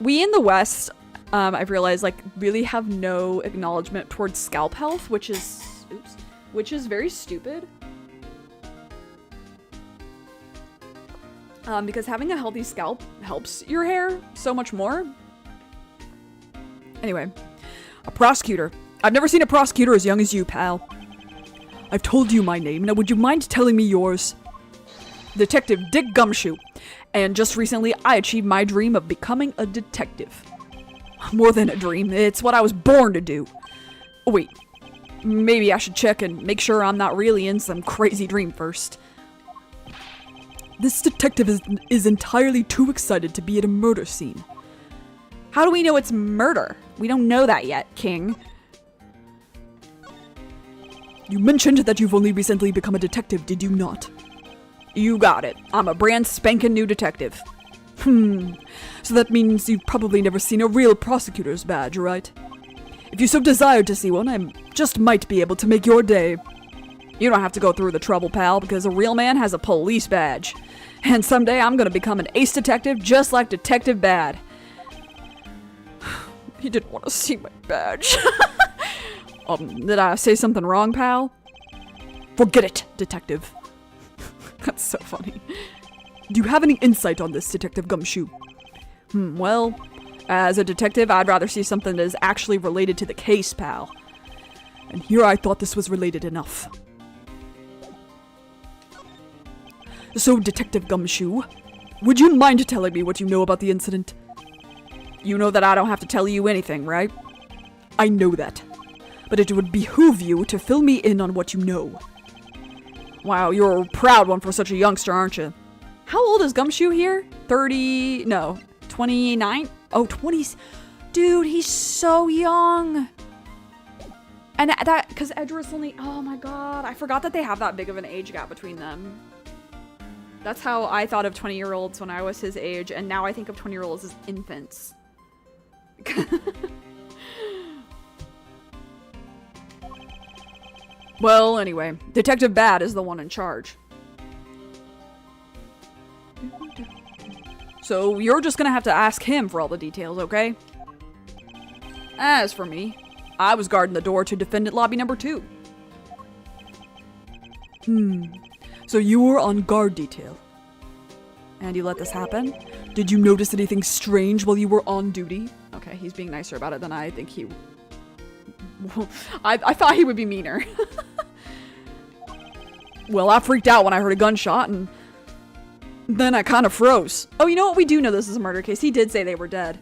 We in the West, I've realized, like, really have no acknowledgement towards scalp health, which is very stupid. Because having a healthy scalp helps your hair so much more. Anyway, a prosecutor. I've never seen a prosecutor as young as you, pal. I've told you my name. Now, would you mind telling me yours? Detective Dick Gumshoe. And just recently, I achieved my dream of becoming a detective. More than a dream, it's what I was born to do. Oh, wait, maybe I should check and make sure I'm not really in some crazy dream first. This detective is entirely too excited to be at a murder scene. How do we know it's murder? We don't know that yet, King. You mentioned that you've only recently become a detective, did you not? You got it. I'm a brand spanking new detective. So that means you've probably never seen a real prosecutor's badge, right? If you so desired to see one, I just might be able to make your day. You don't have to go through the trouble, pal, because a real man has a police badge. And someday I'm gonna become an ace detective just like Detective Bad. He didn't want to see my badge. Did I say something wrong, pal? Forget it, detective. That's so funny. Do you have any insight on this, Detective Gumshoe? Well, as a detective, I'd rather see something that is actually related to the case, pal. And here I thought this was related enough. So, Detective Gumshoe, would you mind telling me what you know about the incident? You know that I don't have to tell you anything, right? I know that. But it would behoove you to fill me in on what you know. Wow, you're a proud one for such a youngster, aren't you? How old is Gumshoe here? 30... no, 29? Oh, 20s. Dude, he's so young. And that... because Edgeworth's only... oh my god, I forgot that they have that big of an age gap between them. That's how I thought of 20-year-olds when I was his age, and now I think of 20-year-olds as infants. Well, anyway, Detective Bad is the one in charge. So you're just gonna have to ask him for all the details, okay? As for me, I was guarding the door to defendant lobby number 2. So you were on guard detail. And you let this happen? Did you notice anything strange while you were on duty? Okay, he's being nicer about it than I think he... I thought he would be meaner. Well, I freaked out when I heard a gunshot and... Then I kind of froze. Oh, you know what? We do know this is a murder case. He did say they were dead.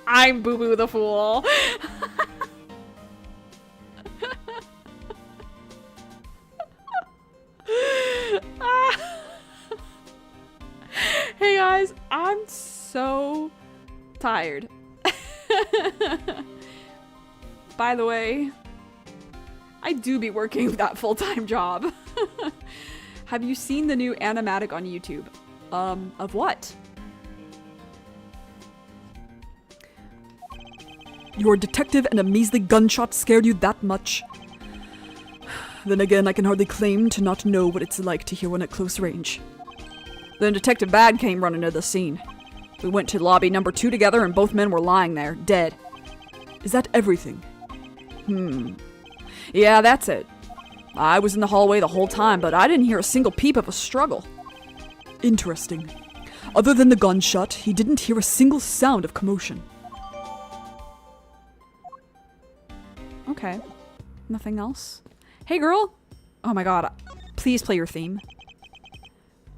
I'm Boo Boo the Fool. Hey guys, I'm so tired. By the way, I do be working that full-time job. Have you seen the new animatic on YouTube? Of what? Your detective and a measly gunshot scared you that much? Then again, I can hardly claim to not know what it's like to hear one at close range. Then Detective Bad came running to the scene. We went to lobby number 2 together and both men were lying there, dead. Is that everything? Yeah, that's it. I was in the hallway the whole time, but I didn't hear a single peep of a struggle. Interesting. Other than the gunshot, he didn't hear a single sound of commotion. Okay. Nothing else? Hey, girl! Oh my god. Please play your theme.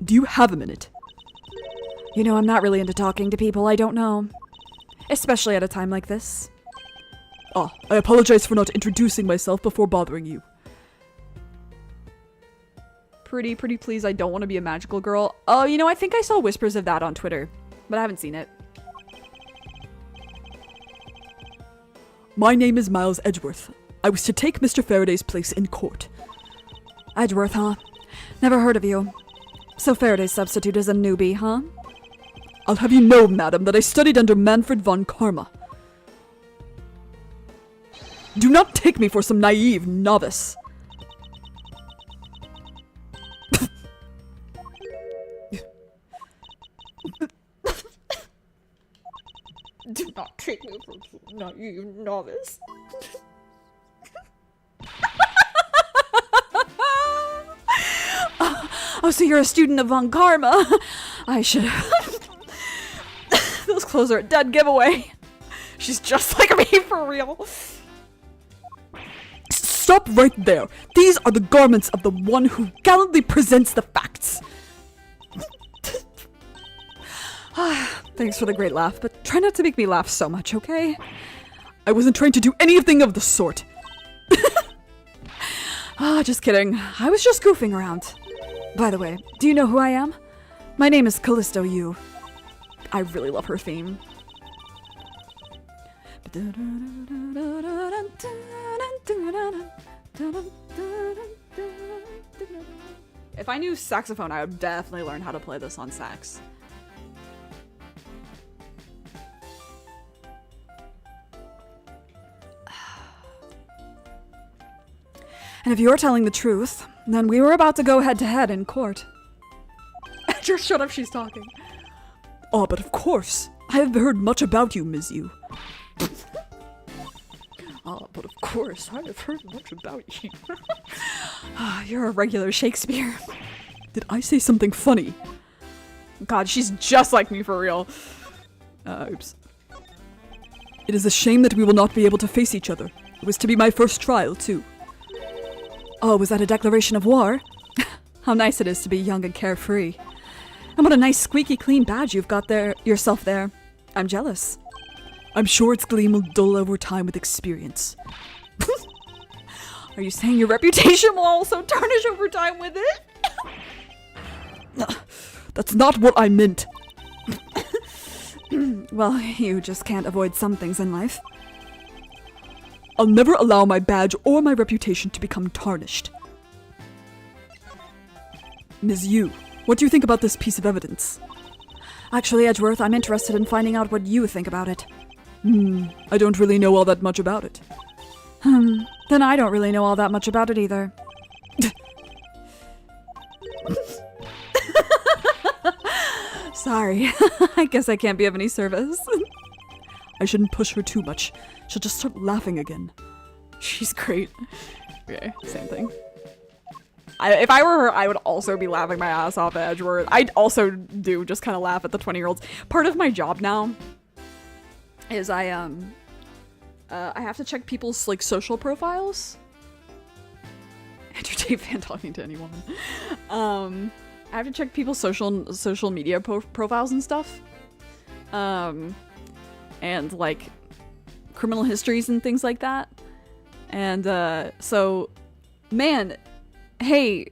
Do you have a minute? You know, I'm not really into talking to people I don't know. Especially at a time like this. Ah, I apologize for not introducing myself before bothering you. Pretty please, I don't want to be a magical girl. Oh, you know, I think I saw whispers of that on Twitter, but I haven't seen it. My name is Miles Edgeworth. I was to take Mr. Faraday's place in court. Edgeworth, huh? Never heard of you. So Faraday's substitute is a newbie, huh? I'll have you know, madam, that I studied under Manfred von Karma. Do not take me for some naive novice. Do not take me for some naive novice. Oh, so you're a student of Von Karma. I should have. Those clothes are a dead giveaway. She's just like me for real. Stop right there. These are the garments of the one who gallantly presents the facts. Thanks for the great laugh, but try not to make me laugh so much, okay? I wasn't trying to do anything of the sort. Just kidding. I was just goofing around. By the way, do you know who I am? My name is Callisto Yu. I really love her theme. If I knew saxophone, I would definitely learn how to play this on sax. And if you're telling the truth, then we were about to go head-to-head in court. Just shut up, she's talking. Oh, but of course. I have heard much about you, Ms. Yu. But of course, I have heard much about you. You're a regular Shakespeare. Did I say something funny? God, she's just like me for real. Oops. It is a shame that we will not be able to face each other. It was to be my first trial, too. Oh, was that a declaration of war? How nice it is to be young and carefree. And what a nice squeaky clean badge you've got there yourself there. I'm jealous. I'm sure its gleam will dull over time with experience. Are you saying your reputation will also tarnish over time with it? That's not what I meant. Well, you just can't avoid some things in life. I'll never allow my badge or my reputation to become tarnished. Ms. Yu, what do you think about this piece of evidence? Actually, Edgeworth, I'm interested in finding out what you think about it. I don't really know all that much about it. Then I don't really know all that much about it either. Sorry, I guess I can't be of any service. I shouldn't push her too much. She'll just start laughing again. She's great. Okay, same thing. If I were her, I would also be laughing my ass off at Edgeworth. I'd also do just kind of laugh at the 20-year-olds. Part of my job now is I have to check people's like social profiles. Andrew Tate fan talking to any woman. I have to check people's social media profiles and stuff. And like criminal histories and things like that. And so, man, hey,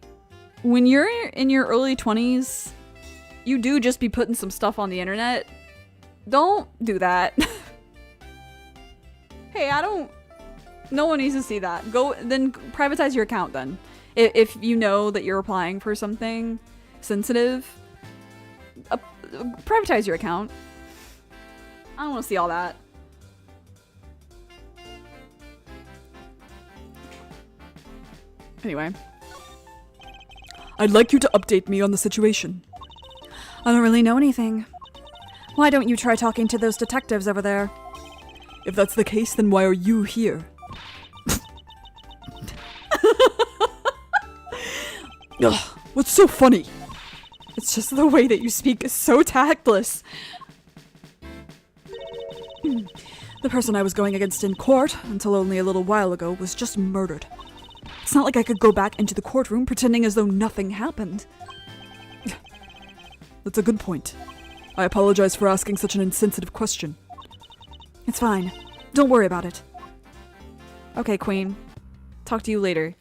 when you're in your early 20s, you do just be putting some stuff on the internet. Don't do that. Hey, no one needs to see that. Go, then privatize your account then. If you know that you're applying for something sensitive, privatize your account. I don't want to see all that. Anyway. I'd like you to update me on the situation. I don't really know anything. Why don't you try talking to those detectives over there? If that's the case, then why are you here? Ugh, what's so funny? It's just the way that you speak is so tactless. The person I was going against in court, until only a little while ago, was just murdered. It's not like I could go back into the courtroom pretending as though nothing happened. That's a good point. I apologize for asking such an insensitive question. It's fine. Don't worry about it. Okay, Queen. Talk to you later.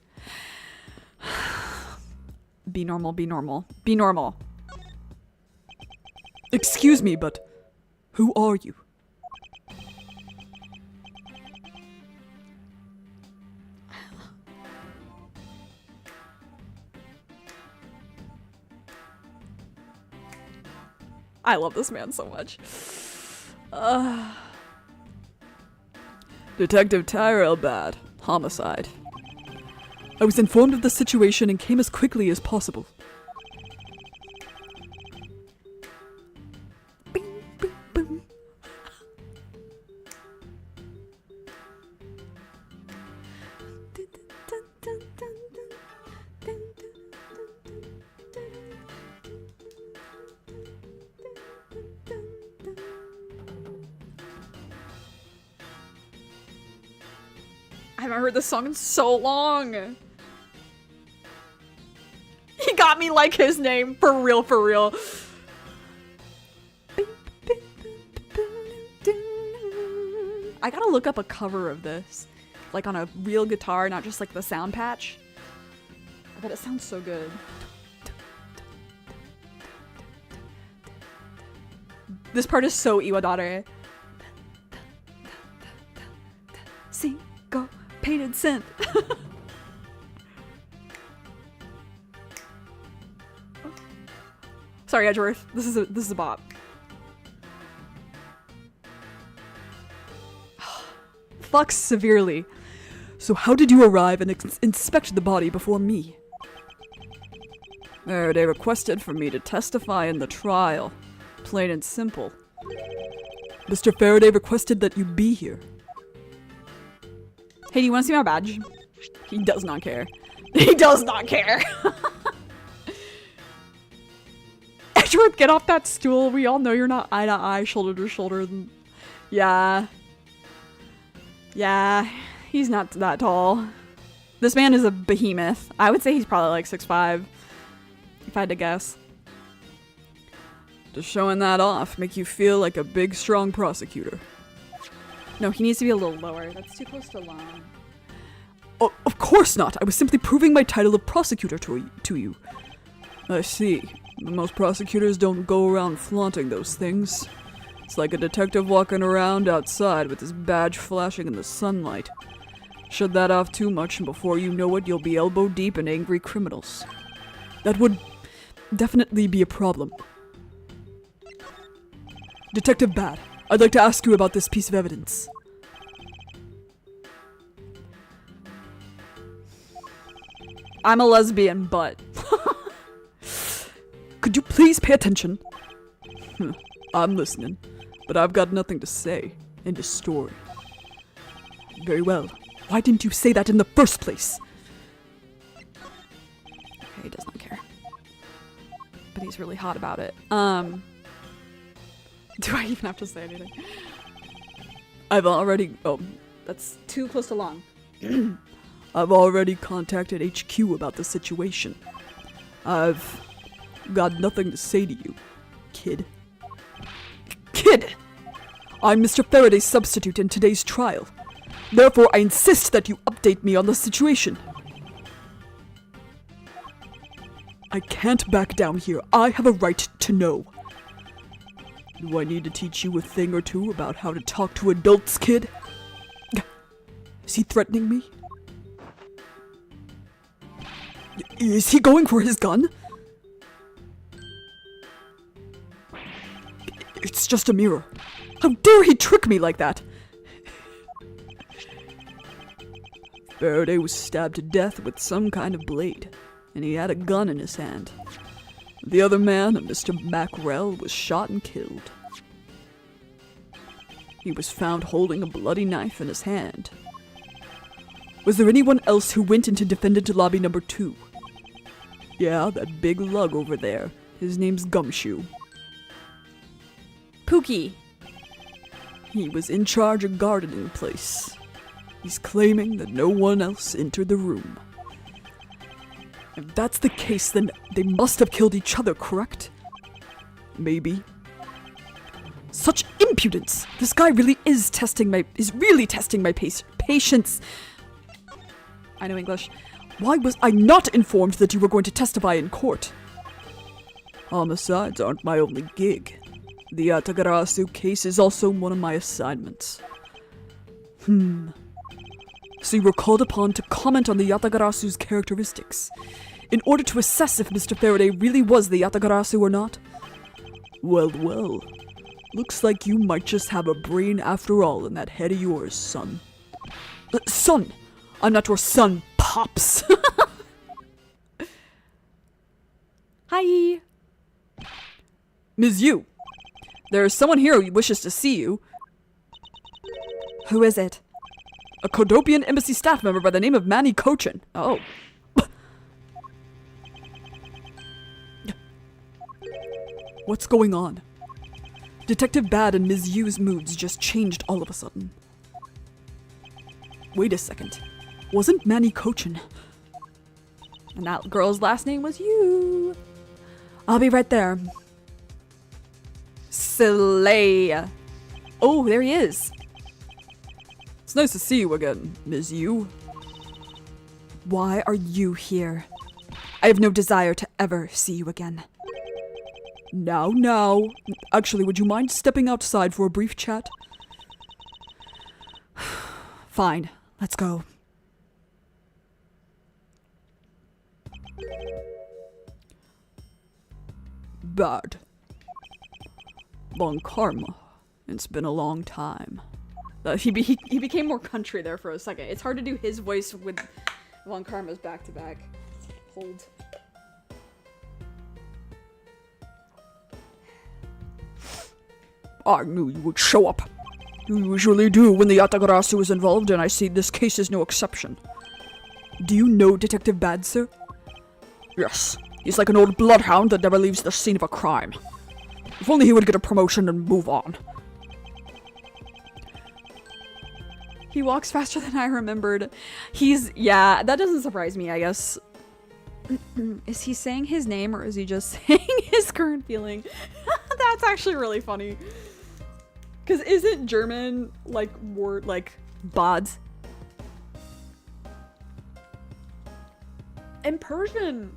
Be normal, be normal. Be normal. Excuse me, but who are you? I love this man so much. Detective Tyrell Bad. Homicide. I was informed of the situation and came as quickly as possible. I haven't heard this song in so long. He got me like his name. For real, for real. I gotta look up a cover of this. Like on a real guitar, not just like the sound patch. But it sounds so good. This part is so Iwadare. Syncopated synth. Sorry, Edgeworth. This is a bop. Fuck severely. So how did you arrive and inspect the body before me? They requested for me to testify in the trial. Plain and simple. Mr. Faraday requested that you be here. Hey, do you want to see my badge? He does not care. He does not care. Edgeworth, get off that stool. We all know you're not eye to eye, shoulder to shoulder. Yeah. Yeah, he's not that tall. This man is a behemoth. I would say he's probably like 6'5", if I had to guess. Does showing that off make you feel like a big, strong prosecutor? No, he needs to be a little lower. That's too close to long. Oh, of course not! I was simply proving my title of prosecutor to you. I see. Most prosecutors don't go around flaunting those things. It's like a detective walking around outside with his badge flashing in the sunlight. Shut that off too much and before you know it, you'll be elbow deep in angry criminals. That would definitely be a problem. Detective Bad, I'd like to ask you about this piece of evidence. I'm a lesbian, but... Could you please pay attention? I'm listening, but I've got nothing to say. End of story. Very well. Why didn't you say that in the first place? Okay, he does not care. But he's really hot about it. Do I even have to say anything? I've already... Oh, that's too close to long. I've already contacted HQ about the situation. I've got nothing to say to you, kid. Kid! I'm Mr. Faraday's substitute in today's trial. Therefore, I insist that you update me on the situation. I can't back down here. I have a right to know. Do I need to teach you a thing or two about how to talk to adults, kid? Is he threatening me? Is he going for his gun? It's just a mirror. How dare he trick me like that? Faraday was stabbed to death with some kind of blade, and he had a gun in his hand. The other man, Mr. Mackrell, was shot and killed. He was found holding a bloody knife in his hand. Was there anyone else who went into defendant lobby number 2? Yeah, that big lug over there. His name's Gumshoe. Pookie. He was in charge of guarding the place. He's claiming that no one else entered the room. If that's the case, then they must have killed each other, correct? Maybe. Such impudence! This guy really is really testing my patience. I know English. Why was I not informed that you were going to testify in court? Homicides aren't my only gig. The Yatagarasu case is also one of my assignments. So you were called upon to comment on the Yatagarasu's characteristics, in order to assess if Mr. Faraday really was the Yatagarasu or not? Well, well. Looks like you might just have a brain after all in that head of yours, son. Son! I'm not your son, Pops! Hi! Ms. Yu, there is someone here who wishes to see you. Who is it? A Kodopian embassy staff member by the name of Manny Kochin. Oh. What's going on? Detective Bad and Ms. Yu's moods just changed all of a sudden. Wait a second. Wasn't Manny Kochin? And that girl's last name was Yu. I'll be right there. Slay. Oh, there he is. It's nice to see you again, Ms. Yu. Why are you here? I have no desire to ever see you again. Now. Actually, would you mind stepping outside for a brief chat? Fine, let's go. Bad. Bon karma. It's been a long time. He became more country there for a second. It's hard to do his voice with Von Karma's back to back. Hold. I knew you would show up. You usually do when the Yatagarasu is involved, and I see this case is no exception. Do you know Detective Bad, sir? Yes. He's like an old bloodhound that never leaves the scene of a crime. If only he would get a promotion and move on. He walks faster than I remembered. Yeah, that doesn't surprise me, I guess. Is he saying his name or is he just saying his current feeling? That's actually really funny. Because isn't German like word like bad? In Persian,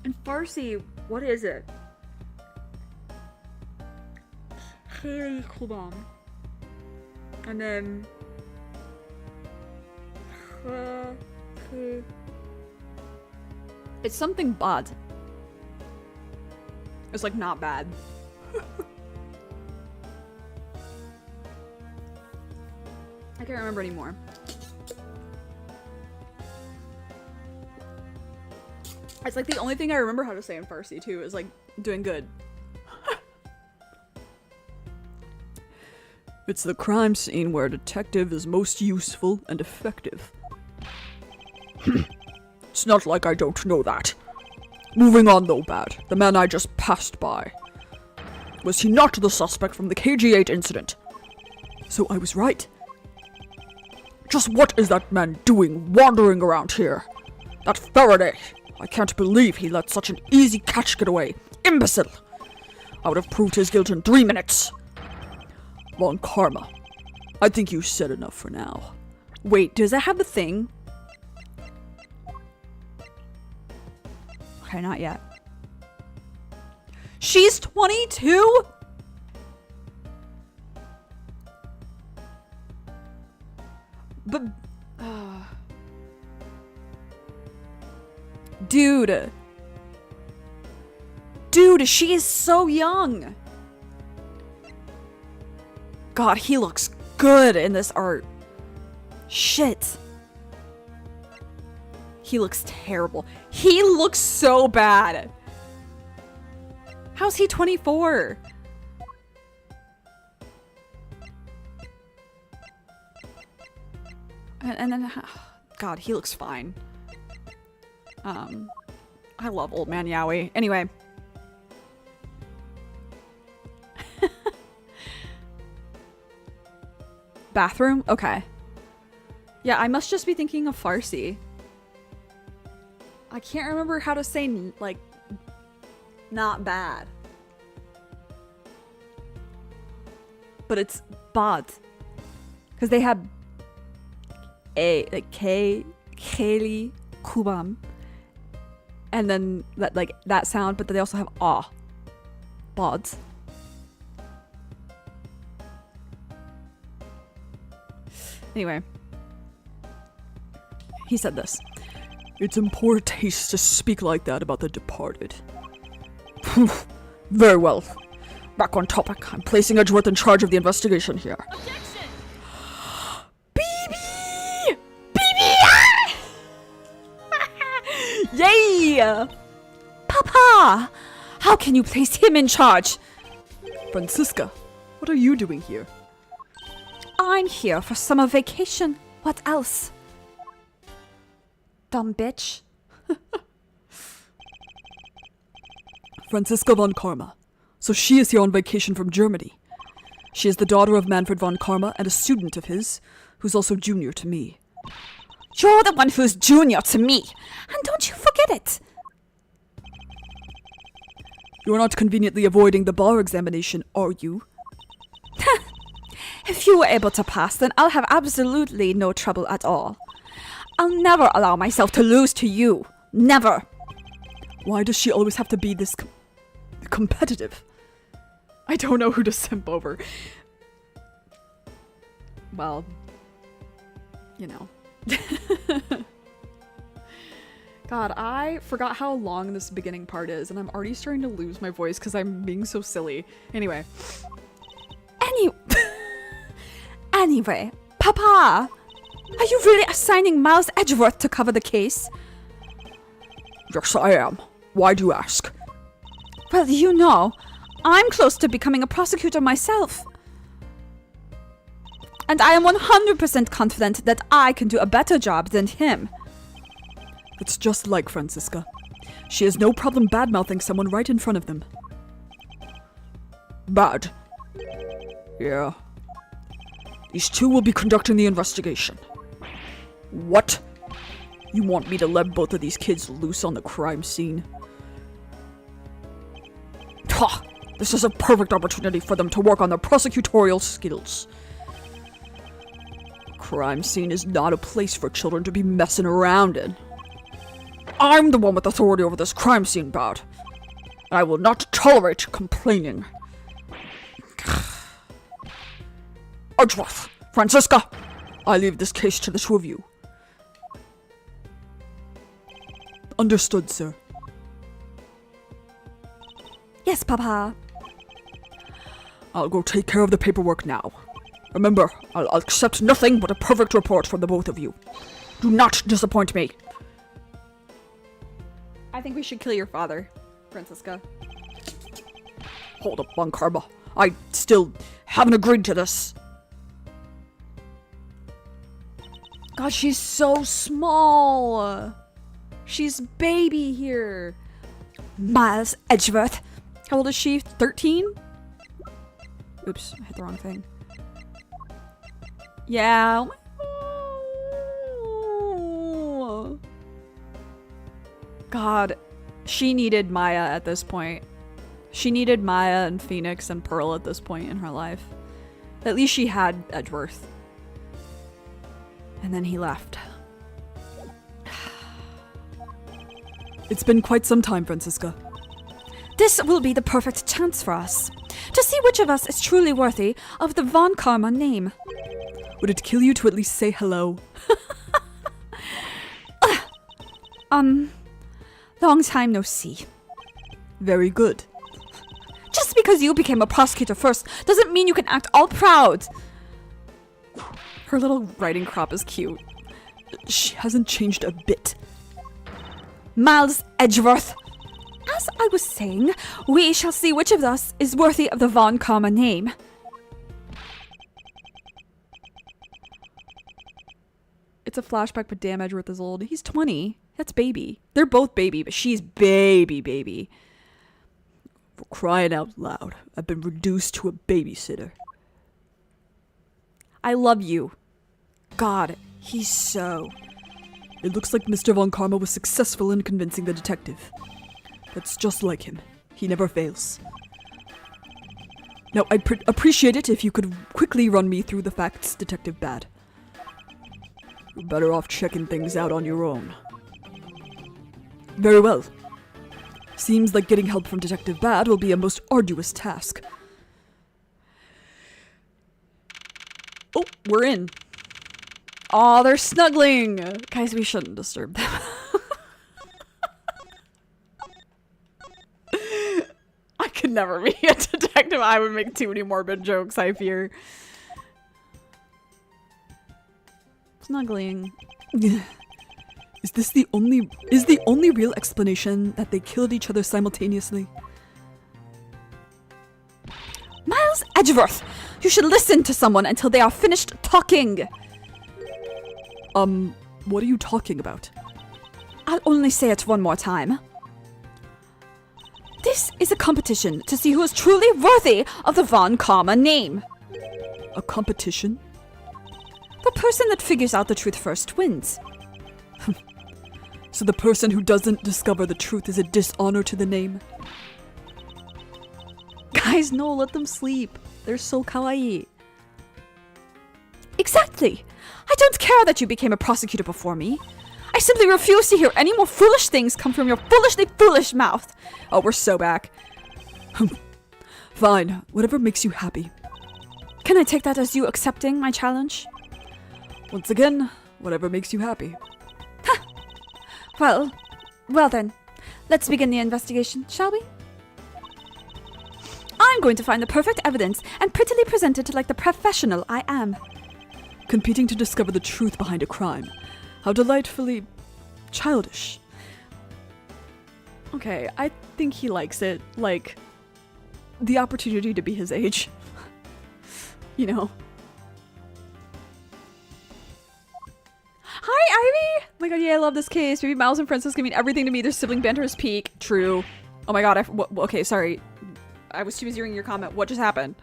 in Farsi, what is it? Hold on. And then it's something bad. It's like not bad. I can't remember anymore. It's like the only thing I remember how to say in Farsi too is like doing good. It's the crime scene where a detective is most useful and effective. It's not like I don't know that. Moving on though, Bad. The man I just passed by. Was he not the suspect from the KG-8 incident? So I was right. Just what is that man doing wandering around here? That Faraday! I can't believe he let such an easy catch get away. Imbecile! I would have proved his guilt in 3 minutes. Von Karma, I think you said enough for now. Wait, does it have a thing? Okay, not yet. She's 22? But... Dude. Dude, she is so young. God, he looks good in this art. Shit. He looks terrible. He looks so bad. How's he 24? And then, God, he looks fine. I love old man Yowie. Anyway. Bathroom? Okay. Yeah, I must just be thinking of Farsi. I can't remember how to say, like, not bad. But it's bad. Because they have A, like, K, Kheli, Kubam. And then, that, like, that sound, but they also have Ah. Bad. Anyway. He said this. It's in poor taste to speak like that about the departed. Very well. Back on topic. I'm placing Edgeworth in charge of the investigation here. Objection! BB! BB! Yay! Papa! How can you place him in charge? Francisca, what are you doing here? I'm here for summer vacation. What else? Dumb bitch. Francisca von Karma. So she is here on vacation from Germany. She is the daughter of Manfred von Karma and a student of his, who's also junior to me. You're the one who's junior to me. And don't you forget it. You're not conveniently avoiding the bar examination, are you? If you were able to pass, then I'll have absolutely no trouble at all. I'll never allow myself to lose to you. Never. Why does she always have to be this competitive? I don't know who to simp over. Well, you know. God, I forgot how long this beginning part is, and I'm already starting to lose my voice because I'm being so silly. Anyway. Anyway, Papa, are you really assigning Miles Edgeworth to cover the case? Yes, I am. Why do you ask? Well, you know, I'm close to becoming a prosecutor myself. And I am 100% confident that I can do a better job than him. It's just like Francisca. She has no problem bad-mouthing someone right in front of them. Bad. Yeah. These two will be conducting the investigation. What? You want me to let both of these kids loose on the crime scene? Ha! This is a perfect opportunity for them to work on their prosecutorial skills. Crime scene is not a place for children to be messing around in. I'm the one with authority over this crime scene, Bard. And I will not tolerate complaining. Edgeworth, Francisca, I leave this case to the two of you. Understood, sir. Yes, Papa. I'll go take care of the paperwork now. Remember, I'll accept nothing but a perfect report from the both of you. Do not disappoint me. I think we should kill your father, Francisca. Hold up, Von Karma. I still haven't agreed to this. God, she's so small. She's baby here. Miles Edgeworth. How old is she? 13? Oops, I hit the wrong thing. Yeah. Oh God, she needed Maya at this point. She needed Maya and Phoenix and Pearl at this point in her life. At least she had Edgeworth. And then he left. It's been quite some time, Francisca. This will be the perfect chance for us to see which of us is truly worthy of the Von Karma name. Would it kill you to at least say hello? Long time no see. Very good. Just because you became a prosecutor first doesn't mean you can act all proud. Her little writing crop is cute. She hasn't changed a bit. Miles Edgeworth. As I was saying, we shall see which of us is worthy of the Von Karma name. It's a flashback, but damn, Edgeworth is old. He's 20. That's baby. They're both baby, but she's baby. For crying out loud, I've been reduced to a babysitter. I love you. God, he's so... It looks like Mr. Von Karma was successful in convincing the detective. That's just like him. He never fails. Now, I'd appreciate it if you could quickly run me through the facts, Detective Bad. You're better off checking things out on your own. Very well. Seems like getting help from Detective Bad will be a most arduous task. Oh, we're in. Aw, they're snuggling. Guys, we shouldn't disturb them. I could never be a detective. I would make too many morbid jokes, I fear. Snuggling. Is the only real explanation that they killed each other simultaneously? Miles Edgeworth, you should listen to someone until they are finished talking. What are you talking about? I'll only say it one more time. This is a competition to see who is truly worthy of the Von Karma name. A competition? The person that figures out the truth first wins. So the person who doesn't discover the truth is a dishonor to the name? Guys, no, let them sleep. They're so kawaii. Exactly. I don't care that you became a prosecutor before me. I simply refuse to hear any more foolish things come from your foolishly foolish mouth. Oh, we're so back. Fine, whatever makes you happy. Can I take that as you accepting my challenge? Once again, whatever makes you happy. Well then, let's begin the investigation, shall we? I'm going to find the perfect evidence and prettily present it like the professional I am. Competing to discover the truth behind a crime. How delightfully childish. Okay, I think he likes it. Like, the opportunity to be his age. You know. Hi, Ivy! Oh my god, yeah, I love this case. Maybe Miles and Francisca mean everything to me. Their sibling banter is peak. True. Oh my god, okay, sorry. I was too busy reading your comment. What just happened?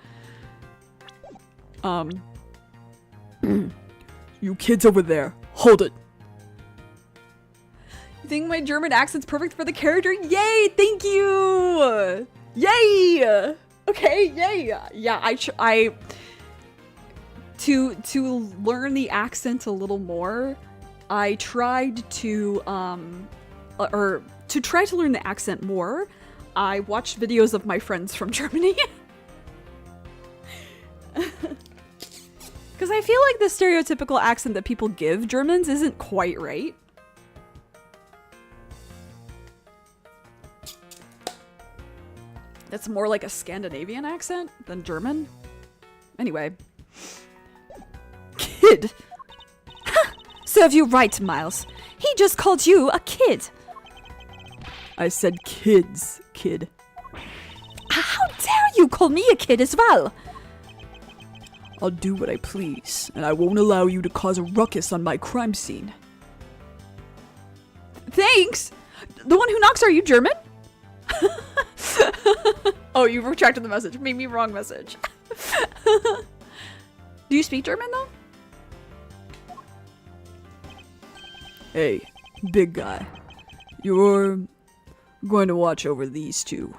You kids over there, hold it. You think my German accent's perfect for the character? Yay! Thank you! Yay! Okay, yay! Yeah, to learn the accent a little more, I tried to try to learn the accent more, I watched videos of my friends from Germany. Because I feel like the stereotypical accent that people give Germans isn't quite right. That's more like a Scandinavian accent than German. Anyway. Kid! Serve you right, Miles. He just called you a kid. I said kids, kid. How dare you call me a kid as well? I'll do what I please, and I won't allow you to cause a ruckus on my crime scene. Thanks! The one who knocks, are you German? Oh, you retracted the message. Made me wrong message. Do you speak German, though? Hey, big guy. You're going to watch over these two.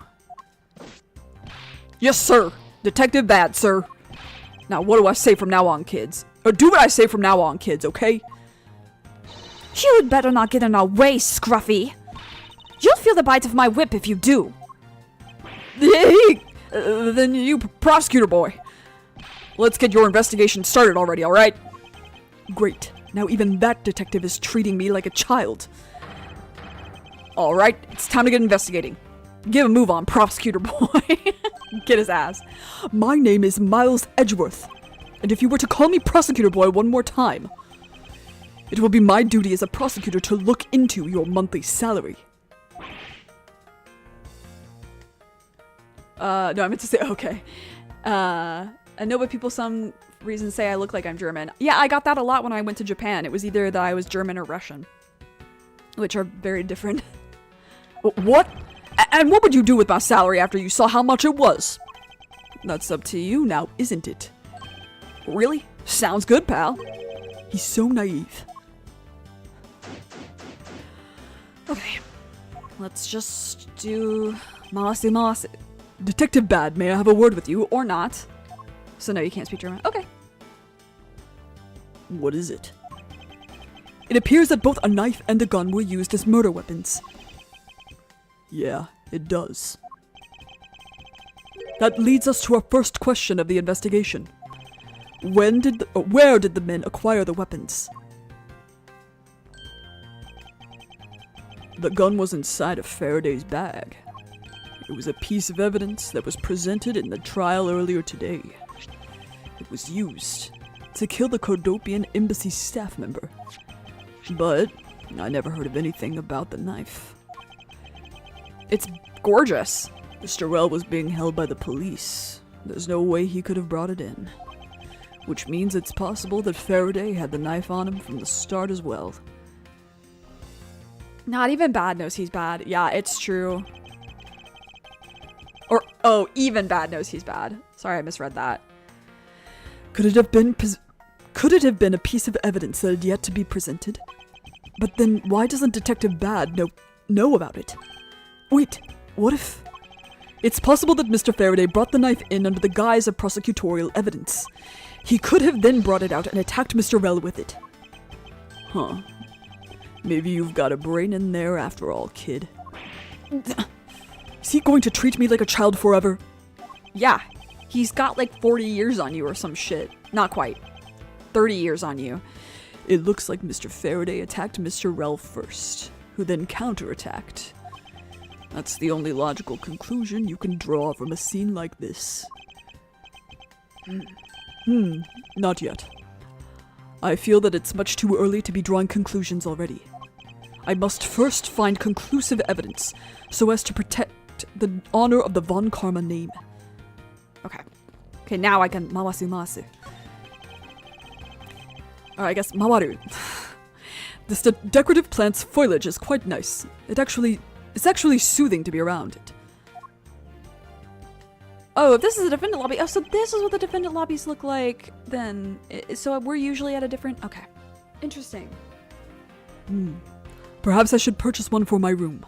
Yes, sir. Detective Bad, sir. Now, what do I say from now on, kids? Or do what I say from now on, kids, okay? You'd better not get in our way, Scruffy. You'll feel the bite of my whip if you do. Then you, prosecutor boy. Let's get your investigation started already, alright? Great. Now even that detective is treating me like a child. Alright, it's time to get investigating. Give a move on, prosecutor boy. Get his ass. My name is Miles Edgeworth, and if you were to call me prosecutor boy one more time, it will be my duty as a prosecutor to look into your monthly salary. No, I meant to say, okay. I know, but people some reason say I look like I'm German. Yeah, I got that a lot when I went to Japan. It was either that I was German or Russian, which are very different. What? And what would you do with my salary after you saw how much it was? That's up to you now, isn't it? Really? Sounds good, pal. He's so naive. Okay. Let's just do Malasi Malasi. Detective Bad, may I have a word with you, or not? So no, you can't speak German. Okay. What is it? It appears that both a knife and a gun were used as murder weapons. Yeah, it does. That leads us to our first question of the investigation. Where did the men acquire the weapons? The gun was inside of Faraday's bag. It was a piece of evidence that was presented in the trial earlier today. It was used to kill the Cordopian embassy staff member. But I never heard of anything about the knife. It's gorgeous. Mr. Well was being held by the police. There's no way he could have brought it in. Which means it's possible that Faraday had the knife on him from the start as well. Not even Bad knows he's bad. Yeah, it's true. Or, oh, even Bad knows he's bad. Sorry, I misread that. Could it have been a piece of evidence that had yet to be presented? But then why doesn't Detective Bad know about it? Wait, what if... It's possible that Mr. Faraday brought the knife in under the guise of prosecutorial evidence. He could have then brought it out and attacked Mr. Rell with it. Huh. Maybe you've got a brain in there after all, kid. Is he going to treat me like a child forever? Yeah. He's got like 40 years on you or some shit. Not quite. 30 years on you. It looks like Mr. Faraday attacked Mr. Rell first, who then counterattacked. That's the only logical conclusion you can draw from a scene like this. Not yet. I feel that it's much too early to be drawing conclusions already. I must first find conclusive evidence so as to protect the honor of the Von Karma name. Okay, now I can Mawasu. I guess Mawaru. This decorative plant's foliage is quite nice. It's actually soothing to be around it. Oh, if this is a defendant lobby. Oh, so this is what the defendant lobbies look like then. So we're usually at a different... Okay. Interesting. Perhaps I should purchase one for my room.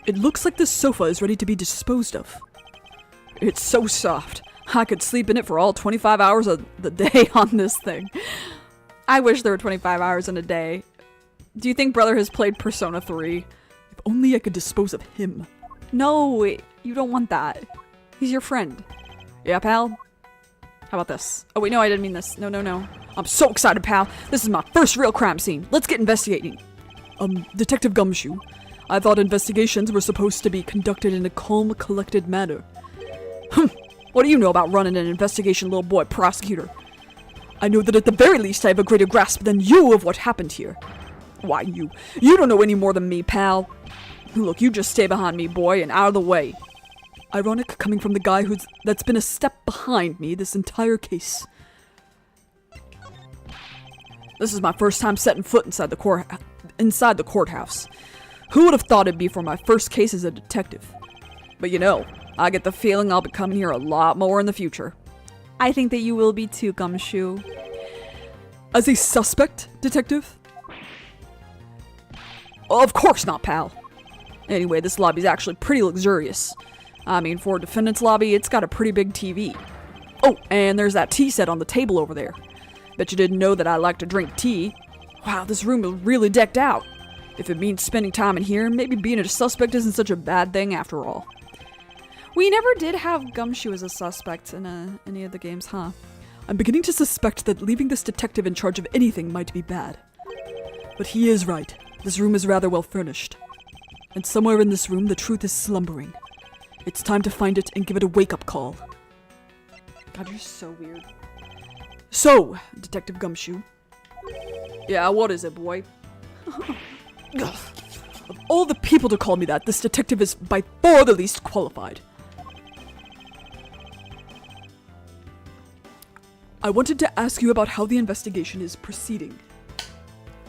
It looks like this sofa is ready to be disposed of. It's so soft. I could sleep in it for all 25 hours of the day on this thing. I wish there were 25 hours in a day. Do you think Brother has played Persona 3? If only I could dispose of him. No, you don't want that. He's your friend. Yeah, pal? How about this? Oh wait, no, I didn't mean this. No. I'm so excited, pal. This is my first real crime scene. Let's get investigating. Detective Gumshoe. I thought investigations were supposed to be conducted in a calm, collected manner. What do you know about running an investigation, little boy prosecutor? I know that at the very least I have a greater grasp than you of what happened here. Why, you don't know any more than me, pal. Look, you just stay behind me, boy, and out of the way. Ironic coming from the guy that's been a step behind me this entire case. This is my first time setting foot inside the courthouse. Who would have thought it'd be for my first case as a detective? But you know, I get the feeling I'll be coming here a lot more in the future. I think that you will be too, Gumshoe. As a suspect, detective? Of course not, pal. Anyway, this lobby's actually pretty luxurious. I mean, for a defendant's lobby, it's got a pretty big TV. Oh, and there's that tea set on the table over there. Bet you didn't know that I like to drink tea. Wow, this room is really decked out. If it means spending time in here, maybe being a suspect isn't such a bad thing after all. We never did have Gumshoe as a suspect in any of the games, huh? I'm beginning to suspect that leaving this detective in charge of anything might be bad. But he is right. This room is rather well furnished. And somewhere in this room, the truth is slumbering. It's time to find it and give it a wake-up call. God, you're so weird. So, Detective Gumshoe. Yeah, what is it, boy? Of all the people to call me that, this detective is by far the least qualified. I wanted to ask you about how the investigation is proceeding.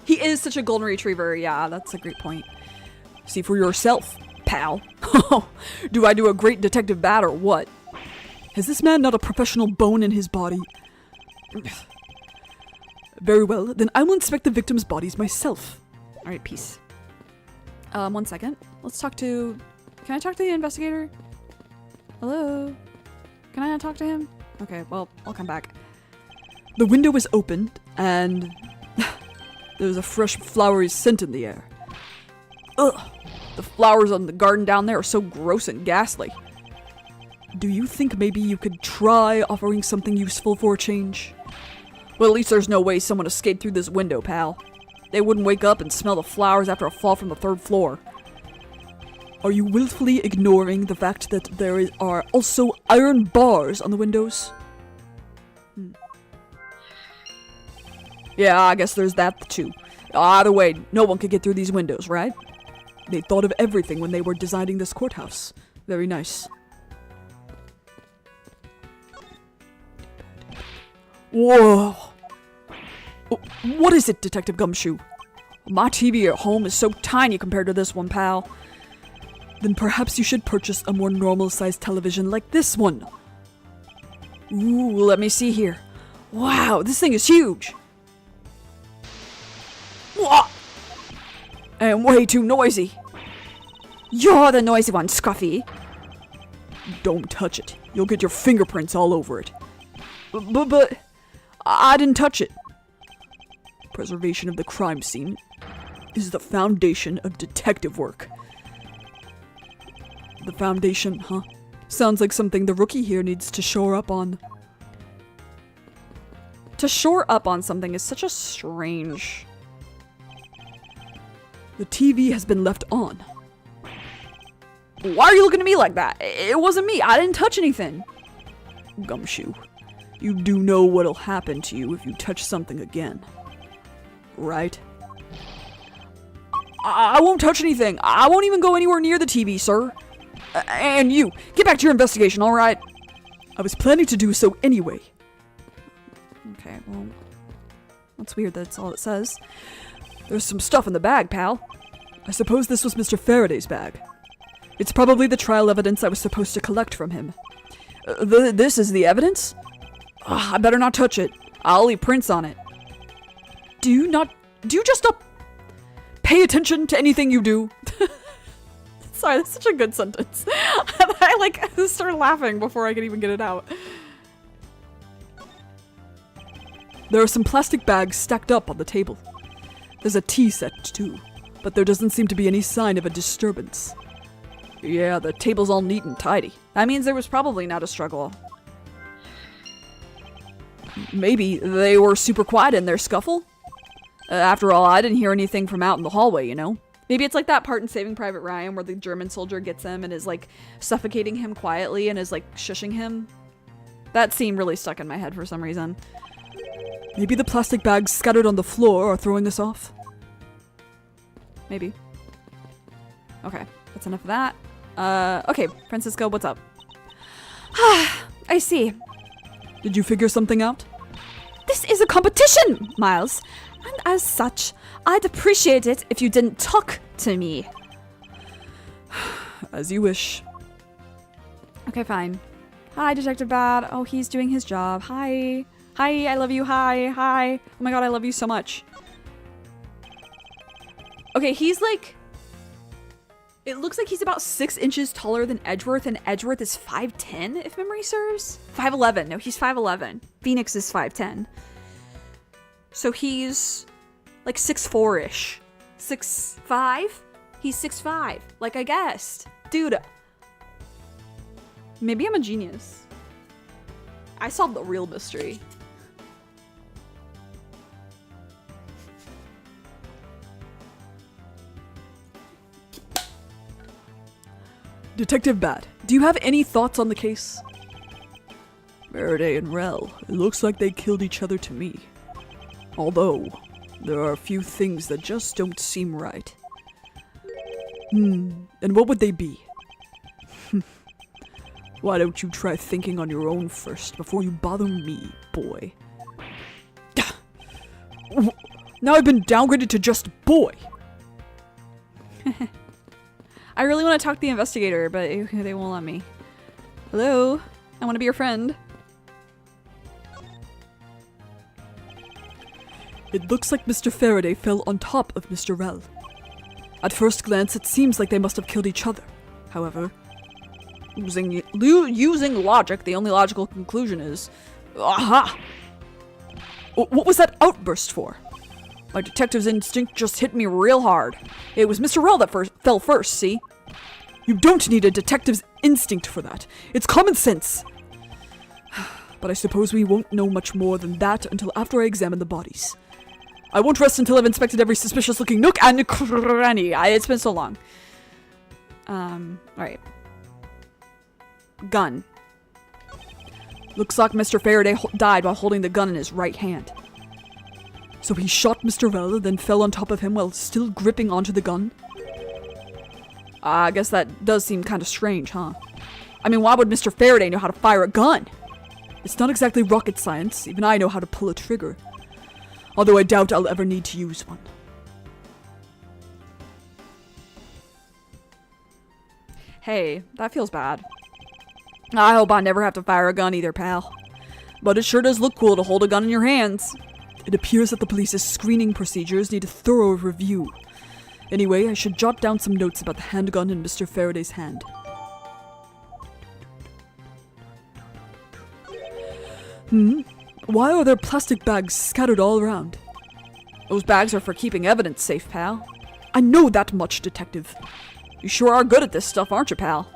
He is such a golden retriever. Yeah, that's a great point. See for yourself, pal. Do I do a great detective bad or what? Has this man not a professional bone in his body? Very well, then I will inspect the victims' bodies myself. Alright, peace. 1 second. Let's talk to... Can I talk to the investigator? Hello? Can I not talk to him? Okay, well, I'll come back. The window is opened, and there's a fresh flowery scent in the air. Ugh! The flowers on the garden down there are so gross and ghastly. Do you think maybe you could try offering something useful for a change? Well, at least there's no way someone escaped through this window, pal. They wouldn't wake up and smell the flowers after a fall from the 3rd floor. Are you willfully ignoring the fact that there are also iron bars on the windows? Yeah, I guess there's that too. Either way, no one could get through these windows, right? They thought of everything when they were designing this courthouse. Very nice. Whoa! What is it, Detective Gumshoe? My TV at home is so tiny compared to this one, pal. Then perhaps you should purchase a more normal-sized television like this one. Ooh, let me see here. Wow, this thing is huge! Whoa! And way too noisy. You're the noisy one, Scruffy. Don't touch it. You'll get your fingerprints all over it. But I didn't touch it. Preservation of the crime scene is the foundation of detective work. The foundation, huh? Sounds like something the rookie here needs to shore up on. To shore up on something is such a strange... The TV has been left on. Why are you looking at me like that? It wasn't me. I didn't touch anything. Gumshoe, you do know what'll happen to you if you touch something again. Right? I won't touch anything. I won't even go anywhere near the TV, sir. And you, get back to your investigation, alright? I was planning to do so anyway. Okay, well, that's weird that's all it says. There's some stuff in the bag, pal. I suppose this was Mr. Faraday's bag. It's probably the trial evidence I was supposed to collect from him. This is the evidence? I better not touch it. I'll leave prints on it. Do you just not pay attention to anything you do? Sorry, that's such a good sentence. I started laughing before I could even get it out. There are some plastic bags stacked up on the table. There's a tea set too, but there doesn't seem to be any sign of a disturbance. Yeah, the table's all neat and tidy. That means there was probably not a struggle. Maybe they were super quiet in their scuffle. After all, I didn't hear anything from out in the hallway, you know? Maybe it's like that part in Saving Private Ryan where the German soldier gets him and is like suffocating him quietly and is like shushing him. That scene really stuck in my head for some reason. Maybe the plastic bags scattered on the floor are throwing us off. Maybe. Okay, that's enough of that. Okay, Francisco, what's up? I see. Did you figure something out? This is a competition, Miles. And as such, I'd appreciate it if you didn't talk to me. As you wish. Okay, fine. Hi, Detective Bad. Oh, he's doing his job. Hi. Hi, I love you. Hi. Oh my god, I love you so much. Okay, he's like... It looks like he's about 6 inches taller than Edgeworth, and Edgeworth is 5'10", if memory serves. 5'11". No, he's 5'11". Phoenix is 5'10". So he's like 6'4"-ish. 6'5"? He's 6'5", like I guessed. Dude. Maybe I'm a genius. I solved the real mystery. Detective Bat, do you have any thoughts on the case? Faraday and Rel, it looks like they killed each other to me. Although, there are a few things that just don't seem right. And what would they be? Why don't you try thinking on your own first before you bother me, boy? Now I've been downgraded to just boy! I really want to talk to the investigator, but they won't let me. Hello? I want to be your friend. It looks like Mr. Faraday fell on top of Mr. Rel. At first glance, it seems like they must have killed each other. However, using logic, the only logical conclusion is... Aha! What was that outburst for? My detective's instinct just hit me real hard. It was Mr. Rel that fell first, see? You don't need a detective's instinct for that. It's common sense. But I suppose we won't know much more than that until after I examine the bodies. I won't rest until I've inspected every suspicious-looking nook and cranny. It's been so long. Alright. Gun. Looks like Mr. Faraday died while holding the gun in his right hand. So he shot Mr. Rel, then fell on top of him while still gripping onto the gun? I guess that does seem kind of strange, huh? I mean, why would Mr. Faraday know how to fire a gun? It's not exactly rocket science. Even I know how to pull a trigger. Although I doubt I'll ever need to use one. Hey, that feels bad. I hope I never have to fire a gun either, pal. But it sure does look cool to hold a gun in your hands. It appears that the police's screening procedures need a thorough review. Anyway, I should jot down some notes about the handgun in Mr. Faraday's hand. Why are there plastic bags scattered all around? Those bags are for keeping evidence safe, pal. I know that much, Detective. You sure are good at this stuff, aren't you, pal?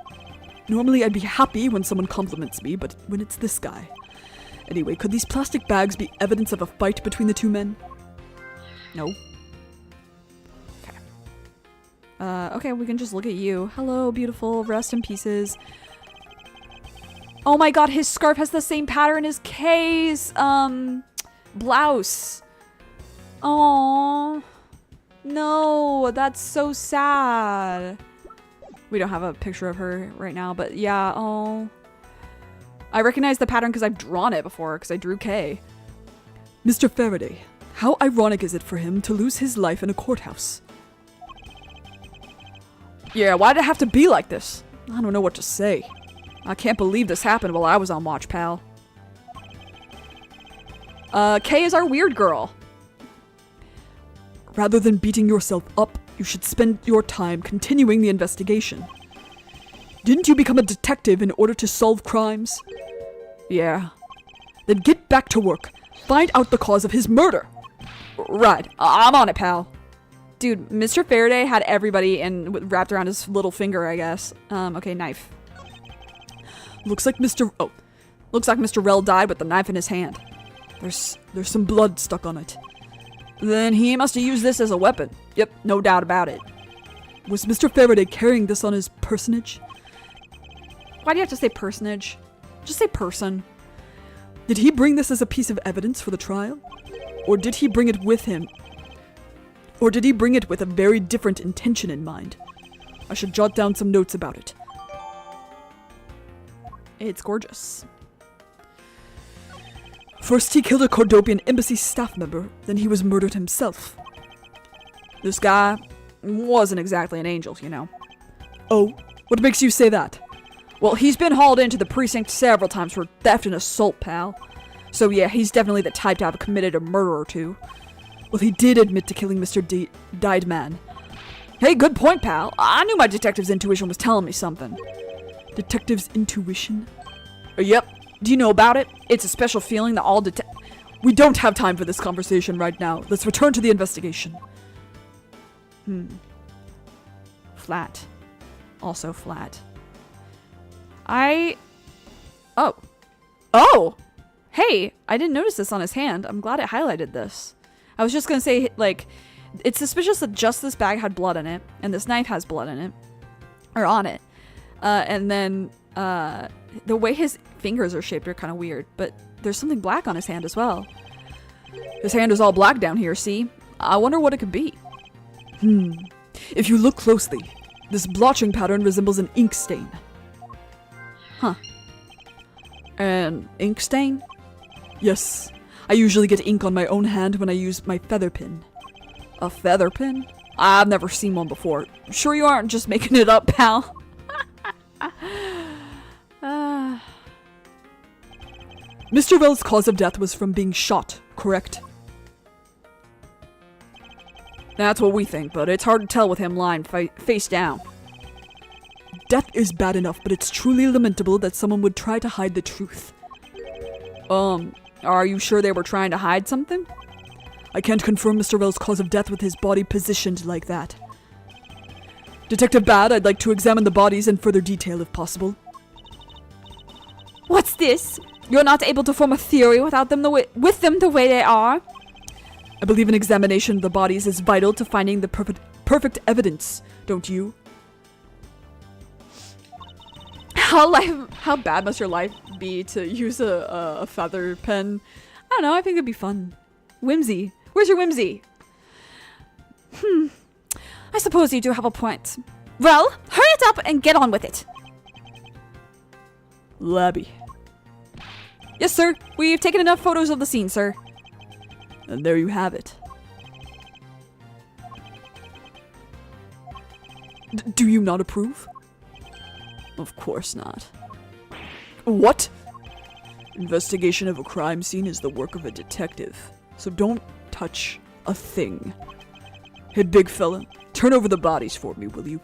Normally I'd be happy when someone compliments me, but when it's this guy. Anyway, could these plastic bags be evidence of a fight between the two men? No. Okay. Okay, we can just look at you. Hello, beautiful. Rest in pieces. Oh my god, his scarf has the same pattern as Kay's, blouse. Oh no, that's so sad. We don't have a picture of her right now, but yeah, oh. I recognize the pattern because I've drawn it before, because I drew Kay. Mr. Faraday, how ironic is it for him to lose his life in a courthouse? Yeah, why'd it have to be like this? I don't know what to say. I can't believe this happened while I was on watch, pal. Kay is our weird girl. Rather than beating yourself up, you should spend your time continuing the investigation. Didn't you become a detective in order to solve crimes? Yeah. Then get back to work. Find out the cause of his murder. Right. I'm on it, pal. Dude, Mr. Faraday had everybody wrapped around his little finger, I guess. Okay, knife. Looks like Mr. Rel died with the knife in his hand. There's some blood stuck on it. Then he must have used this as a weapon. Yep, no doubt about it. Was Mr. Faraday carrying this on his personage? Why do you have to say personage? Just say person. Did he bring this as a piece of evidence for the trial? Or did he bring it with him? Or did he bring it with a very different intention in mind? I should jot down some notes about it. It's gorgeous. First he killed a Cordopian embassy staff member, then he was murdered himself. This guy wasn't exactly an angel, you know. Oh, what makes you say that? Well, he's been hauled into the precinct several times for theft and assault, pal. So yeah, he's definitely the type to have committed a murder or two. Well, he did admit to killing Mr. Died Man. Hey, good point, pal. I knew my detective's intuition was telling me something. Detective's intuition? Yep. Do you know about it? It's a special feeling that all We don't have time for this conversation right now. Let's return to the investigation. Flat. Also flat. Oh! Hey! I didn't notice this on his hand. I'm glad it highlighted this. I was just gonna say, like, it's suspicious that just this bag had blood in it, and this knife has blood in it. Or on it. And then, the way his fingers are shaped are kind of weird, but there's something black on his hand as well. His hand is all black down here, see? I wonder what it could be. If you look closely, this blotching pattern resembles an ink stain. Huh. An ink stain? Yes. I usually get ink on my own hand when I use my feather pen. A feather pen? I've never seen one before. Sure you aren't just making it up, pal? Mr. Well's cause of death was from being shot, correct? That's what we think, but it's hard to tell with him lying face down. Death is bad enough, but it's truly lamentable that someone would try to hide the truth. Are you sure they were trying to hide something? I can't confirm Mr. Well's cause of death with his body positioned like that. Detective Bad, I'd like to examine the bodies in further detail if possible. What's this? You're not able to form a theory without them with them the way they are? I believe an examination of the bodies is vital to finding the perfect evidence, don't you? How bad must your life be to use a feather pen? I don't know, I think it'd be fun. Whimsy. Where's your whimsy? I suppose you do have a point. Well, hurry it up and get on with it. Labby. Yes, sir. We've taken enough photos of the scene, sir. And there you have it. Do you not approve? Of course not. What? Investigation of a crime scene is the work of a detective, so don't touch a thing. Hey, big fella, turn over the bodies for me, will you?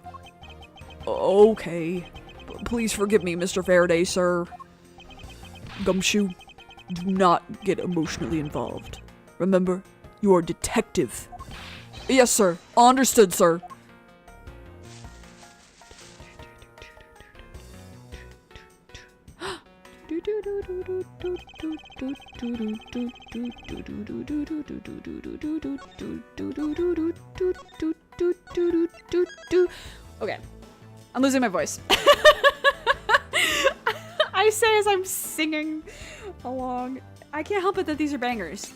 Okay. Please forgive me, Mr. Faraday, sir. Gumshoe, do not get emotionally involved. Remember, you are a detective. Yes, sir. Understood, sir. Okay. I'm losing my voice. I say as I'm singing along. I can't help it that these are bangers.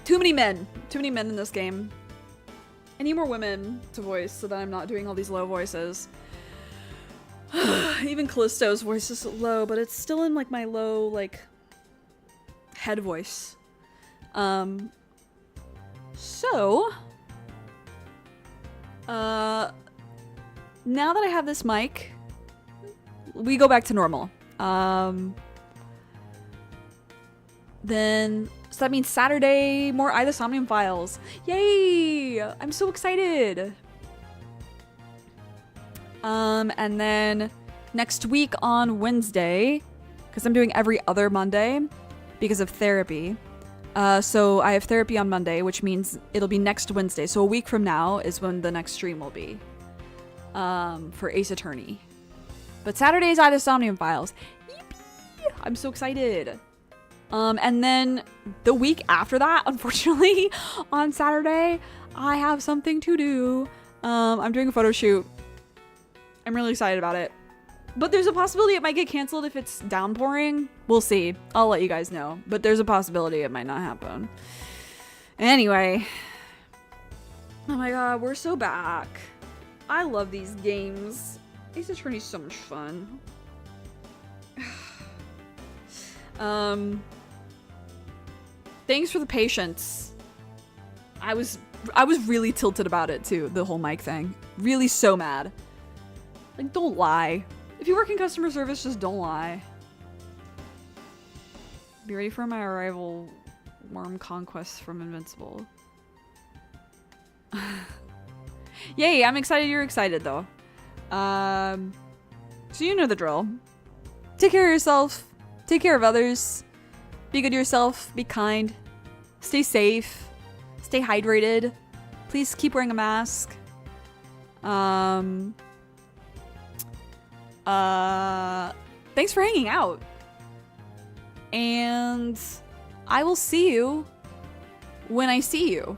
Too many men. Too many men in this game. I need more women to voice so that I'm not doing all these low voices. Even Callisto's voice is low, but it's still in like my low, like, head voice. So, now that I have this mic, we go back to normal. Then, so that means Saturday, more Eye the Somnium files. Yay! I'm so excited! And then next week on Wednesday, because I'm doing every other Monday because of therapy. So I have therapy on Monday, which means it'll be next Wednesday. So a week from now is when the next stream will be. For Ace Attorney. But Saturday's Eye the Somnium files. Yippee! I'm so excited. And then the week after that, unfortunately, on Saturday, I have something to do. I'm doing a photo shoot. I'm really excited about it. But there's a possibility it might get canceled if it's downpouring. We'll see. I'll let you guys know. But there's a possibility it might not happen. Anyway. Oh my god, we're so back. I love these games. Ace Attorney's so much fun. Thanks for the patience. I was really tilted about it too, the whole mic thing. Really so mad. Like, don't lie. If you work in customer service, just don't lie. Be ready for my arrival Worm Conquest from Invincible. Yay, I'm excited you're excited though. So you know the drill. Take care of yourself. Take care of others. Be good to yourself. Be kind. Stay safe. Stay hydrated. Please keep wearing a mask. Thanks for hanging out. And I will see you when I see you.